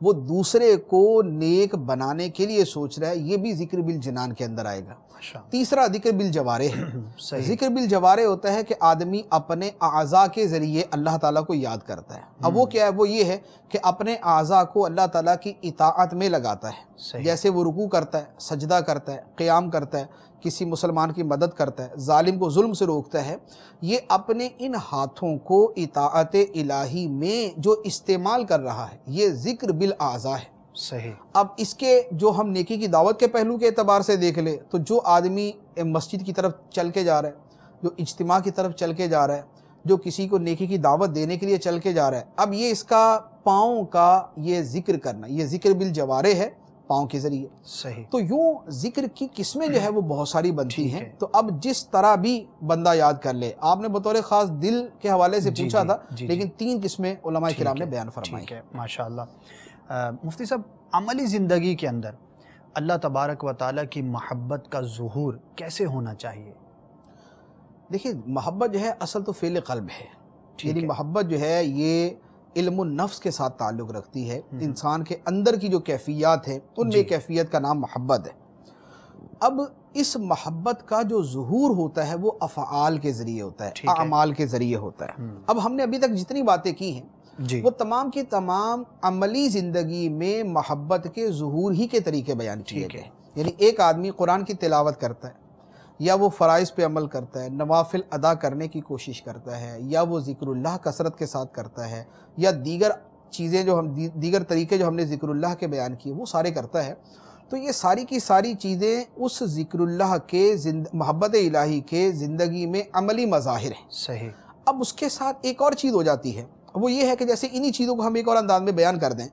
وہ دوسرے کو نیک بنانے کے لیے سوچ رہا ہے، یہ بھی ذکر بالجنان کے اندر آئے گا۔ ماشاء اللہ، تیسرا ذکر بالجوارح ہے۔ صحیح، ذکر بالجوارح ہوتا ہے کہ آدمی اپنے اعضاء کے ذریعے اللہ تعالیٰ کو یاد کرتا ہے۔ اب وہ کیا ہے؟ وہ یہ ہے کہ اپنے اعضاء کو اللہ تعالیٰ کی اطاعت میں لگاتا ہے، صحیح، جیسے وہ رکوع کرتا ہے، سجدہ کرتا ہے، قیام کرتا ہے، کسی مسلمان کی مدد کرتا ہے، ظالم کو ظلم سے روکتا ہے۔ یہ اپنے ان ہاتھوں کو اطاعت الہی میں جو استعمال کر رہا ہے، یہ ذکر بالاعضاء ہے۔ صحیح، اب اس کے جو ہم نیکی کی دعوت کے پہلو کے اعتبار سے دیکھ لیں تو جو آدمی مسجد کی طرف چل کے جا رہا ہے، جو اجتماع کی طرف چل کے جا رہا ہے، جو کسی کو نیکی کی دعوت دینے کے لیے چل کے جا رہا ہے، اب یہ اس کا پاؤں کا یہ ذکر کرنا، یہ ذکر بالجوارح ہے، پاؤں کے ذریعے۔ صحیح، تو یوں ذکر کی قسمیں جو ہے وہ بہت ساری بنتی ٹھیک ہیں۔ ہے۔ تو اب جس طرح بھی بندہ یاد کر لے، آپ نے بطور خاص دل کے حوالے سے جی، پوچھا جی، تھا، جی، لیکن 3 قسمیں علماء ٹھیک کرام نے ہے، بیان فرمائی۔ ٹھیک ہے، ماشاءاللہ۔ مفتی صاحب، عملی زندگی کے اندر اللہ تبارک و تعالیٰ کی محبت کا ظہور کیسے ہونا چاہیے؟ دیکھیں، محبت جو ہے اصل تو فعل قلب ہے، ٹھیک یعنی ہے، محبت جو ہے یہ علم النفس کے ساتھ تعلق رکھتی ہے۔ انسان کے اندر کی جو کیفیات ہیں ان میں کیفیت کا نام محبت ہے۔ اب اس محبت کا جو ظہور ہوتا ہے وہ افعال کے ذریعے ہوتا ہے، ٹھیک ہے۔ اعمال کے ذریعے ہوتا ہے۔ اب ہم نے ابھی تک جتنی باتیں کی ہیں جی، وہ تمام کی تمام عملی زندگی میں محبت کے ظہور ہی کے طریقے بیان کیے ٹھیک ہے۔ گئے۔ یعنی ایک آدمی قرآن کی تلاوت کرتا ہے، یا وہ فرائض پہ عمل کرتا ہے، نوافل ادا کرنے کی کوشش کرتا ہے، یا وہ ذکر اللہ کثرت کے ساتھ کرتا ہے، یا دیگر چیزیں جو ہم دیگر طریقے جو ہم نے ذکر اللہ کے بیان کیے وہ سارے کرتا ہے، تو یہ ساری کی ساری چیزیں اس ذکر اللہ کے محبت الہی کے زندگی میں عملی مظاہر ہیں۔ صحیح، اب اس کے ساتھ ایک اور چیز ہو جاتی ہے، وہ یہ ہے کہ جیسے انہی چیزوں کو ہم ایک اور انداز میں بیان کر دیں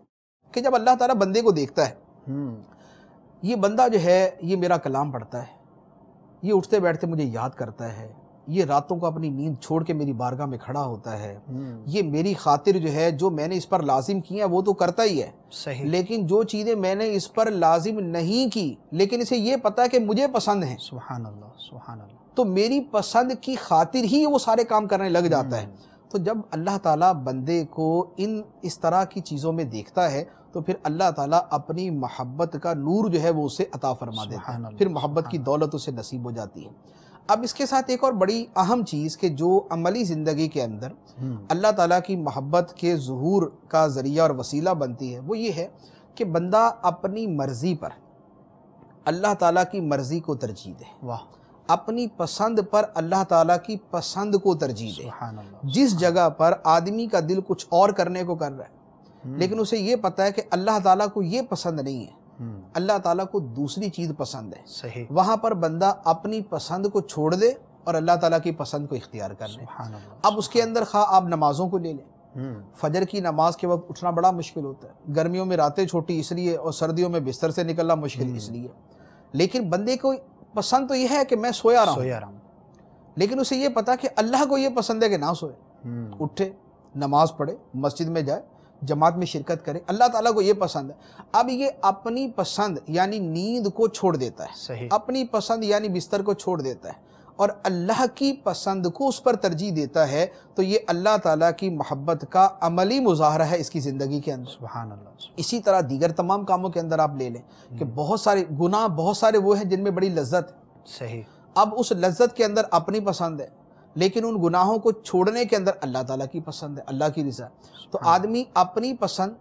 کہ جب اللہ تعالیٰ بندے کو دیکھتا ہے، یہ بندہ جو ہے یہ میرا کلام پڑھتا ہے، یہ اٹھتے بیٹھتے مجھے یاد کرتا ہے، یہ راتوں کو اپنی نیند چھوڑ کے میری بارگاہ میں کھڑا ہوتا ہے، یہ میری خاطر جو ہے جو میں نے اس پر لازم کی ہے وہ تو کرتا ہی ہے، صحیح، لیکن جو چیزیں میں نے اس پر لازم نہیں کی لیکن اسے یہ پتہ ہے کہ مجھے پسند ہیں، سبحان اللہ، سبحان اللہ، تو میری پسند کی خاطر ہی وہ سارے کام کرنے لگ جاتا ہے۔ تو جب اللہ تعالیٰ بندے کو اس طرح کی چیزوں میں دیکھتا ہے تو پھر اللہ تعالیٰ اپنی محبت کا نور جو ہے وہ اسے عطا فرما دیتا سبحان ہے، اللہ، پھر محبت کی دولت اسے نصیب ہو جاتی ہے۔ اب اس کے ساتھ ایک اور بڑی اہم چیز کہ جو عملی زندگی کے اندر اللہ تعالیٰ کی محبت کے ظہور کا ذریعہ اور وسیلہ بنتی ہے، وہ یہ ہے کہ بندہ اپنی مرضی پر اللہ تعالیٰ کی مرضی کو ترجیح دے، واہ، اپنی پسند پر اللہ تعالیٰ کی پسند کو ترجیح دے۔ سبحان اللہ، جس جگہ پر آدمی کا دل کچھ اور کرنے کو کر رہا ہے لیکن اسے یہ پتہ ہے کہ اللہ تعالیٰ کو یہ پسند نہیں ہے، اللہ تعالیٰ کو دوسری چیز پسند ہے، صحیح، وہاں پر بندہ اپنی پسند کو چھوڑ دے اور اللہ تعالیٰ کی پسند کو اختیار کر لے۔ سبحان اللہ، اب اس کے اندر خواہ آپ نمازوں کو لے لیں، فجر کی نماز کے وقت اٹھنا بڑا مشکل ہوتا ہے، گرمیوں میں راتیں چھوٹی اس لیے اور سردیوں میں بستر سے نکلنا مشکل اس لیے، لیکن بندے کو پسند تو یہ ہے کہ میں سویا رہا ہوں، لیکن اسے یہ پتا کہ اللہ کو یہ پسند ہے کہ نہ سوئے، اٹھے، نماز پڑھے، مسجد میں جائے، جماعت میں شرکت کرے، اللہ تعالیٰ کو یہ پسند ہے۔ اب یہ اپنی پسند یعنی نیند کو چھوڑ دیتا ہے، صحیح، اپنی پسند یعنی بستر کو چھوڑ دیتا ہے اور اللہ کی پسند کو اس پر ترجیح دیتا ہے، تو یہ اللہ تعالیٰ کی محبت کا عملی مظاہرہ ہے اس کی زندگی کے اندر۔ سبحان اللہ، اسی طرح دیگر تمام کاموں کے اندر آپ لے لیں کہ بہت سارے گناہ، بہت سارے وہ ہیں جن میں بڑی لذت ہے، صحیح، اب اس لذت کے اندر اپنی پسند ہے لیکن ان گناہوں کو چھوڑنے کے اندر اللہ تعالیٰ کی پسند ہے، اللہ کی رضا ہے۔ تو آدمی اپنی پسند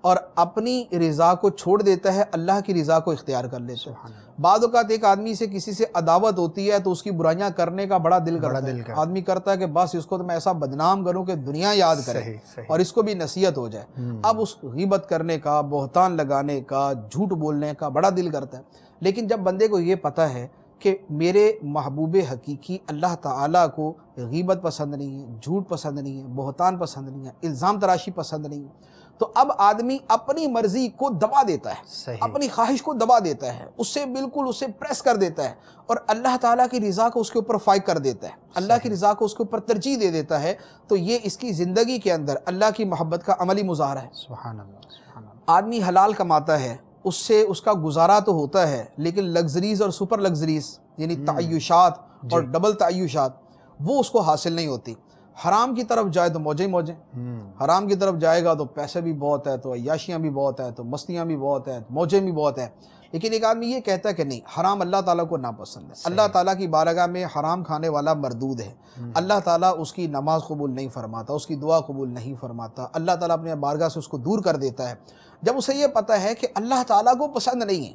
اور اپنی رضا کو چھوڑ دیتا ہے، اللہ کی رضا کو اختیار کر لیتا ہے۔ بعض اوقات ایک آدمی سے کسی سے عداوت ہوتی ہے تو اس کی برائیاں کرنے کا بڑا دل کرتا ہے، آدمی کرتا ہے کہ بس اس کو تو میں ایسا بدنام کروں کہ دنیا یاد کرے اور اس کو بھی نصیحت ہو جائے۔ اب اس غیبت کرنے کا، بہتان لگانے کا، جھوٹ بولنے کا بڑا دل کرتا ہے۔ لیکن جب بندے کو یہ پتہ ہے کہ میرے محبوب حقیقی اللہ تعالیٰ کو غیبت پسند نہیں ہے، جھوٹ پسند نہیں ہے، بہتان پسند نہیں ہے، الزام تراشی پسند نہیں ہے، تو اب آدمی اپنی مرضی کو دبا دیتا ہے، اپنی خواہش کو دبا دیتا ہے، اسے بالکل اسے پریس کر دیتا ہے اور اللہ تعالیٰ کی رضا کو اس کے اوپر فائق کر دیتا ہے، اللہ کی رضا کو اس کے اوپر ترجیح دے دیتا ہے۔ تو یہ اس کی زندگی کے اندر اللہ کی محبت کا عملی مظاہرہ ہے۔ سبحان اللہ، سبحان اللہ۔ آدمی حلال کماتا ہے، اس سے اس کا گزارا تو ہوتا ہے، لیکن لگزریز اور سپر لگزریز یعنی تعیشات اور ڈبل تعیشات وہ اس کو حاصل نہیں ہوتی۔ حرام کی طرف جائے تو موجیں ہی موجیں، حرام کی طرف جائے گا تو پیسے بھی بہت ہے، تو عیاشیاں بھی بہت ہے، تو مستیاں بھی بہت ہیں، موجیں بھی بہت ہیں۔ لیکن ایک آدمی یہ کہتا ہے کہ نہیں، حرام اللہ تعالیٰ کو ناپسند ہے، اللہ تعالیٰ کی بارگاہ میں حرام کھانے والا مردود ہے، اللہ تعالیٰ اس کی نماز قبول نہیں فرماتا، اس کی دعا قبول نہیں فرماتا، اللہ تعالیٰ اپنے بارگاہ سے اس کو دور کر دیتا ہے۔ جب اسے یہ پتہ ہے کہ اللہ تعالیٰ کو پسند نہیں ہے،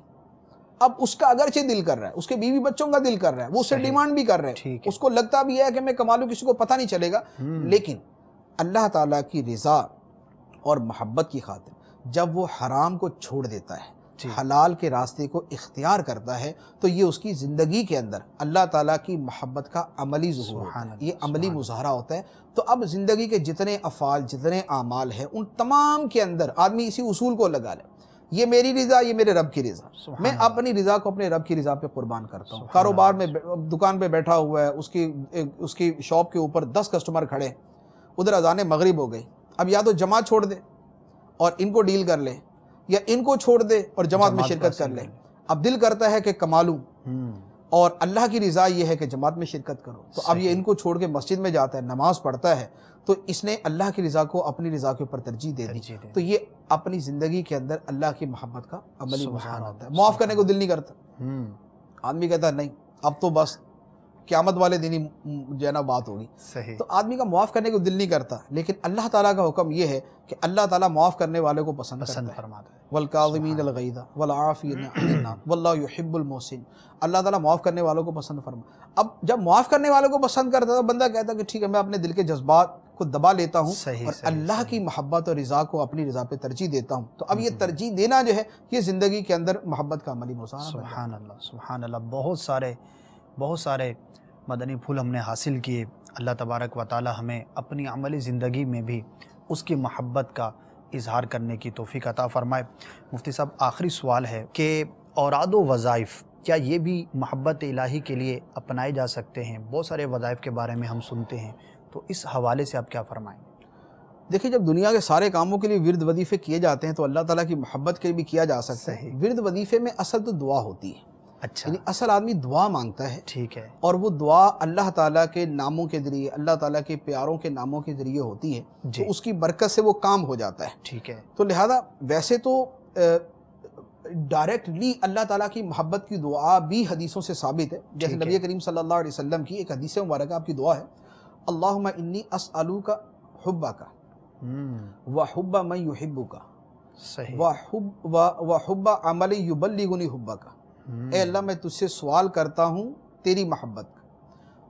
اب اس کا اگرچہ دل کر رہا ہے، اس کے بیوی بچوں کا دل کر رہا ہے، وہ اسے ڈیمانڈ بھی کر رہے ہیں، اس کو لگتا بھی ہے کہ میں کما لوں، کسی کو پتہ نہیں چلے گا، لیکن اللہ تعالیٰ کی رضا اور محبت کی خاطر جب وہ حرام کو چھوڑ دیتا ہے، حلال کے راستے کو اختیار کرتا ہے، تو یہ اس کی زندگی کے اندر اللہ تعالیٰ کی محبت کا عملی ظہور ہوتا ہے، یہ عملی مظاہرہ ہوتا ہے۔ تو اب زندگی کے جتنے افعال، جتنے اعمال ہیں، ان تمام کے اندر آدمی اسی اصول کو لگا لے، یہ میری رضا، یہ میرے رب کی رضا، میں اپنی رضا کو اپنے رب کی رضا پہ قربان کرتا ہوں۔ کاروبار میں دکان پہ بیٹھا ہوا ہے، اس کی شاپ کے اوپر 10 کسٹمر کھڑے، ادھر اذان مغرب ہو گئی، اب یا تو جماعت چھوڑ دے اور ان کو ڈیل کر لے، یا ان کو چھوڑ دے اور جماعت میں شرکت کر لے۔ اب دل کرتا ہے کہ کما لوں، اور اللہ کی رضا یہ ہے کہ جماعت میں شرکت کرو، تو اب یہ ان کو چھوڑ کے مسجد میں جاتا ہے، نماز پڑھتا ہے، تو اس نے اللہ کی رضا کو اپنی رضا کے اوپر ترجیح دے دی۔ تو یہ اپنی زندگی کے اندر اللہ کی محبت کا عملی مظاہرہ ہوتا ہے۔ معاف کرنے کو دل نہیں کرتا، آدمی کہتا ہے نہیں اب تو بس قیامت والے دن ہی جو ہے نا بات ہوگی، تو آدمی کا معاف کرنے کو دل نہیں کرتا، لیکن اللہ تعالیٰ کا حکم یہ ہے کہ اللہ تعالیٰ معاف کرنے والے کو پسند فرماتا ہے۔ والکاظمین الغیظ والعافین عن الناس واللہ یحب المحسنین، اللہ تعالیٰ معاف کرنے والوں کو پسند فرماتا۔ اب جب معاف کرنے والوں کو پسند کرتا ہے تو بندہ کہتا ہے کہ ٹھیک ہے، میں اپنے دل کے جذبات کو دبا لیتا ہوں اور اللہ کی محبت اور رضا کو اپنی رضا پہ ترجیح دیتا ہوں۔ تو اب یہ ترجیح دینا جو ہے، یہ زندگی کے اندر محبت کا عملی مظاہرہ ہے۔ سبحان اللہ، سبحان اللہ۔ بہت سارے مدنی پھول ہم نے حاصل کیے۔ اللہ تبارک و تعالی ہمیں اپنی عملی زندگی میں بھی اس کی محبت کا اظہار کرنے کی توفیق عطا فرمائے۔ مفتی صاحب، آخری سوال ہے کہ اوراد و وظائف کیا یہ بھی محبت الہی کے لیے اپنائے جا سکتے ہیں؟ بہت سارے وظائف کے بارے میں ہم سنتے ہیں، تو اس حوالے سے آپ کیا فرمائیں؟ دیکھیں، جب دنیا کے سارے کاموں کے لیے ورد وظیفے کیے جاتے ہیں تو اللہ تعالیٰ کی محبت کے لیے بھی کیا جا سکتا ہے۔ ورد وظیفے میں اصل تو دعا ہوتی ہے، اچھا، یعنی اصل آدمی دعا مانگتا ہے، ٹھیک ہے، اور وہ دعا اللہ تعالیٰ کے ناموں کے ذریعے، اللہ تعالیٰ کے پیاروں کے ناموں کے ذریعے ہوتی ہے، تو اس کی برکت سے وہ کام ہو جاتا ہے، ٹھیک ہے۔ تو لہذا ویسے تو ڈائریکٹلی اللہ تعالیٰ کی محبت کی دعا بھی حدیثوں سے ثابت ہے، جیسے نبی کریم صلی اللہ علیہ وسلم کی ایک حدیث مبارکہ آپ کی دعا ہے، اللہم انی اسألوک حبک وحب من یحبک وحب عمل یبلغنی حبک۔ اے اللہ، میں تجھ سے سوال کرتا ہوں تیری محبت کا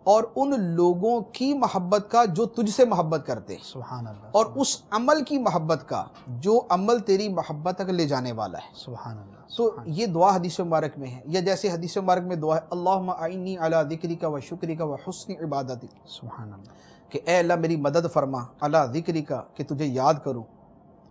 اور ان لوگوں کی محبت کا جو تجھ سے محبت کرتے ہیں، سبحان اللہ، اور اس عمل کی محبت کا جو عمل تیری محبت تک لے جانے والا ہے۔ سبحان اللہ۔ تو یہ دعا حدیث مبارک میں ہے، یا جیسے حدیث مبارک میں دعا ہے، اللہم اعنی علی ذکرک و شکرک و حسن عبادتک، سبحان اللہ، کہ اے اللہ میری مدد فرما علی ذکرک، کہ تجھے یاد کروں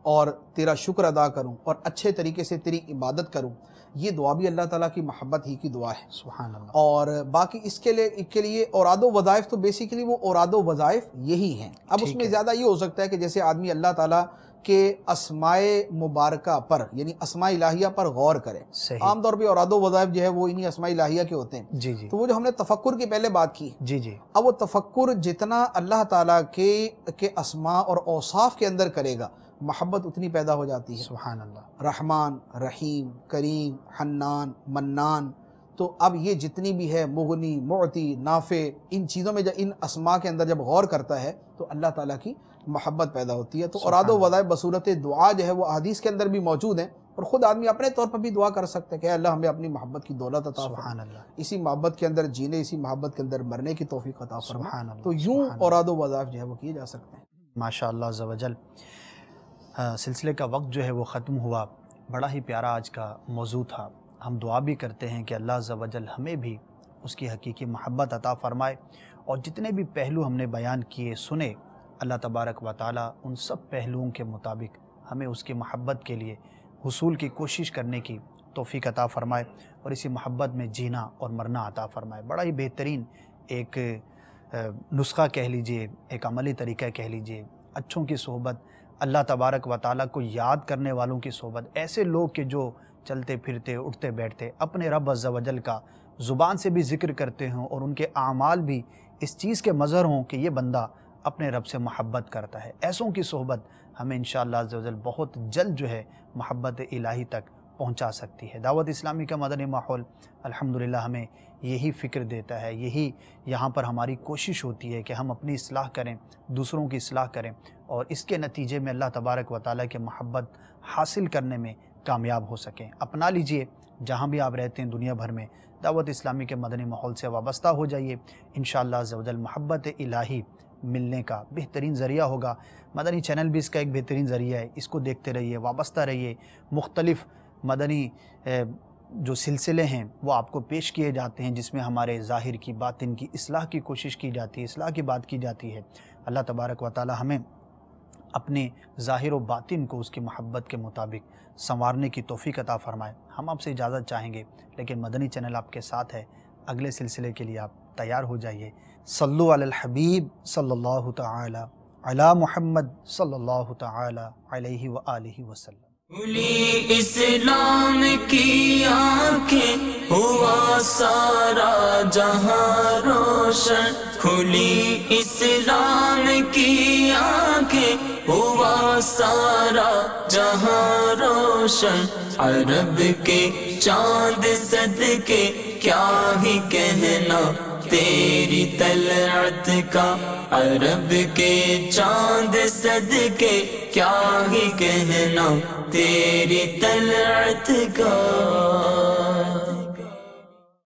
اور تیرا شکر ادا کروں اور اچھے طریقے سے تیری عبادت کروں۔ یہ دعا بھی اللہ تعالیٰ کی محبت ہی کی دعا ہے، سبحان اللہ۔ اور باقی اس کے لیے اوراد و وظائف تو بیسیکلی وہ اوراد و وظائف یہی ہیں۔ اب اس میں زیادہ یہ ہو سکتا ہے کہ جیسے آدمی اللہ تعالیٰ کے اسماء مبارکہ پر، یعنی اسماء الہیہ پر غور کرے۔ عام طور پہ اوراد و وظائف جو ہے وہ انہی اسماء الہیہ کے ہوتے ہیں، جی جی، تو وہ جو ہم نے تفکر کی پہلے بات کی، جی جی، اب وہ تفکر جتنا اللہ تعالیٰ کے اسماء اور اوصاف کے اندر کرے گا، محبت اتنی پیدا ہو جاتی ہے۔ سبحان اللہ، رحمان، رحیم، کریم، حنان، منان، تو اب یہ جتنی بھی ہے مغنی، معطی، نافع، ان چیزوں میں جب ان اسماء کے اندر جب غور کرتا ہے تو اللہ تعالیٰ کی محبت پیدا ہوتی ہے۔ تو اوراد و وظائف بصورت دعا جو ہے وہ احادیث کے اندر بھی موجود ہیں، اور خود آدمی اپنے طور پر بھی دعا کر سکتا ہے کہ اے اللہ ہمیں اپنی محبت کی دولت عطا فرما، اسی محبت کے اندر جینے، اسی محبت کے اندر مرنے کی توفیق عطا فرما۔ تو یوں اوراد و وظائف جو ہے وہ کیے جا سکتے ہیں۔ ماشاء اللہ عز و جل۔ سلسلے کا وقت جو ہے وہ ختم ہوا، بڑا ہی پیارا آج کا موضوع تھا۔ ہم دعا بھی کرتے ہیں کہ اللہ عز و جل ہمیں بھی اس کی حقیقی محبت عطا فرمائے، اور جتنے بھی پہلو ہم نے بیان کیے سنے، اللہ تبارک و تعالیٰ ان سب پہلوؤں کے مطابق ہمیں اس کی محبت کے لیے حصول کی کوشش کرنے کی توفیق عطا فرمائے، اور اسی محبت میں جینا اور مرنا عطا فرمائے۔ بڑا ہی بہترین ایک نسخہ کہہ لیجئے، ایک عملی طریقہ کہہ لیجئے، اچھوں کی صحبت، اللہ تبارک و تعالیٰ کو یاد کرنے والوں کی صحبت، ایسے لوگ کہ جو چلتے پھرتے اٹھتے بیٹھتے اپنے رب عز و جل کا زبان سے بھی ذکر کرتے ہوں، اور ان کے اعمال بھی اس چیز کے مظہر ہوں کہ یہ بندہ اپنے رب سے محبت کرتا ہے۔ ایسوں کی صحبت ہمیں انشاءاللہ عز و جل بہت جلد جو ہے محبت الہی تک پہنچا سکتی ہے۔ دعوت اسلامی کا مدنی ماحول الحمدللہ ہمیں یہی فکر دیتا ہے، یہی یہاں پر ہماری کوشش ہوتی ہے کہ ہم اپنی اصلاح کریں، دوسروں کی اصلاح کریں، اور اس کے نتیجے میں اللہ تبارک و تعالیٰ کے محبت حاصل کرنے میں کامیاب ہو سکیں۔ اپنا لیجئے، جہاں بھی آپ رہتے ہیں دنیا بھر میں دعوت اسلامی کے مدنی ماحول سے وابستہ ہو جائیے، انشاءاللہ عز و جل محبت الہی ملنے کا بہترین ذریعہ ہوگا۔ مدنی چینل بھی اس کا ایک بہترین ذریعہ ہے، اس کو دیکھتے رہیے، وابستہ رہیے۔ مختلف مدنی جو سلسلے ہیں وہ آپ کو پیش کیے جاتے ہیں، جس میں ہمارے ظاہر کی باطن کی اصلاح کی کوشش کی جاتی ہے، اصلاح کی بات کی جاتی ہے۔ اللہ تبارک و تعالی ہمیں اپنے ظاہر و باطن کو اس کی محبت کے مطابق سنوارنے کی توفیق عطا فرمائے۔ ہم آپ سے اجازت چاہیں گے، لیکن مدنی چینل آپ کے ساتھ ہے، اگلے سلسلے کے لیے آپ تیار ہو جائیے۔ صلو علی الحبیب صلی اللہ تعالی علی محمد صلی اللہ تعالی علیہ وآلہ وسلم۔ کھلی اسلام کی آنکھیں، ہوا سارا جہاں روشن، کھلی اسلام کی آنکھیں، ہوا سارا جہاں روشن، عرب کے چاند صدقے کیا ہی کہنا تیری طلعت کا، عرب کے چاند صدقے کیا ہی کہنا تیری طلعت کا۔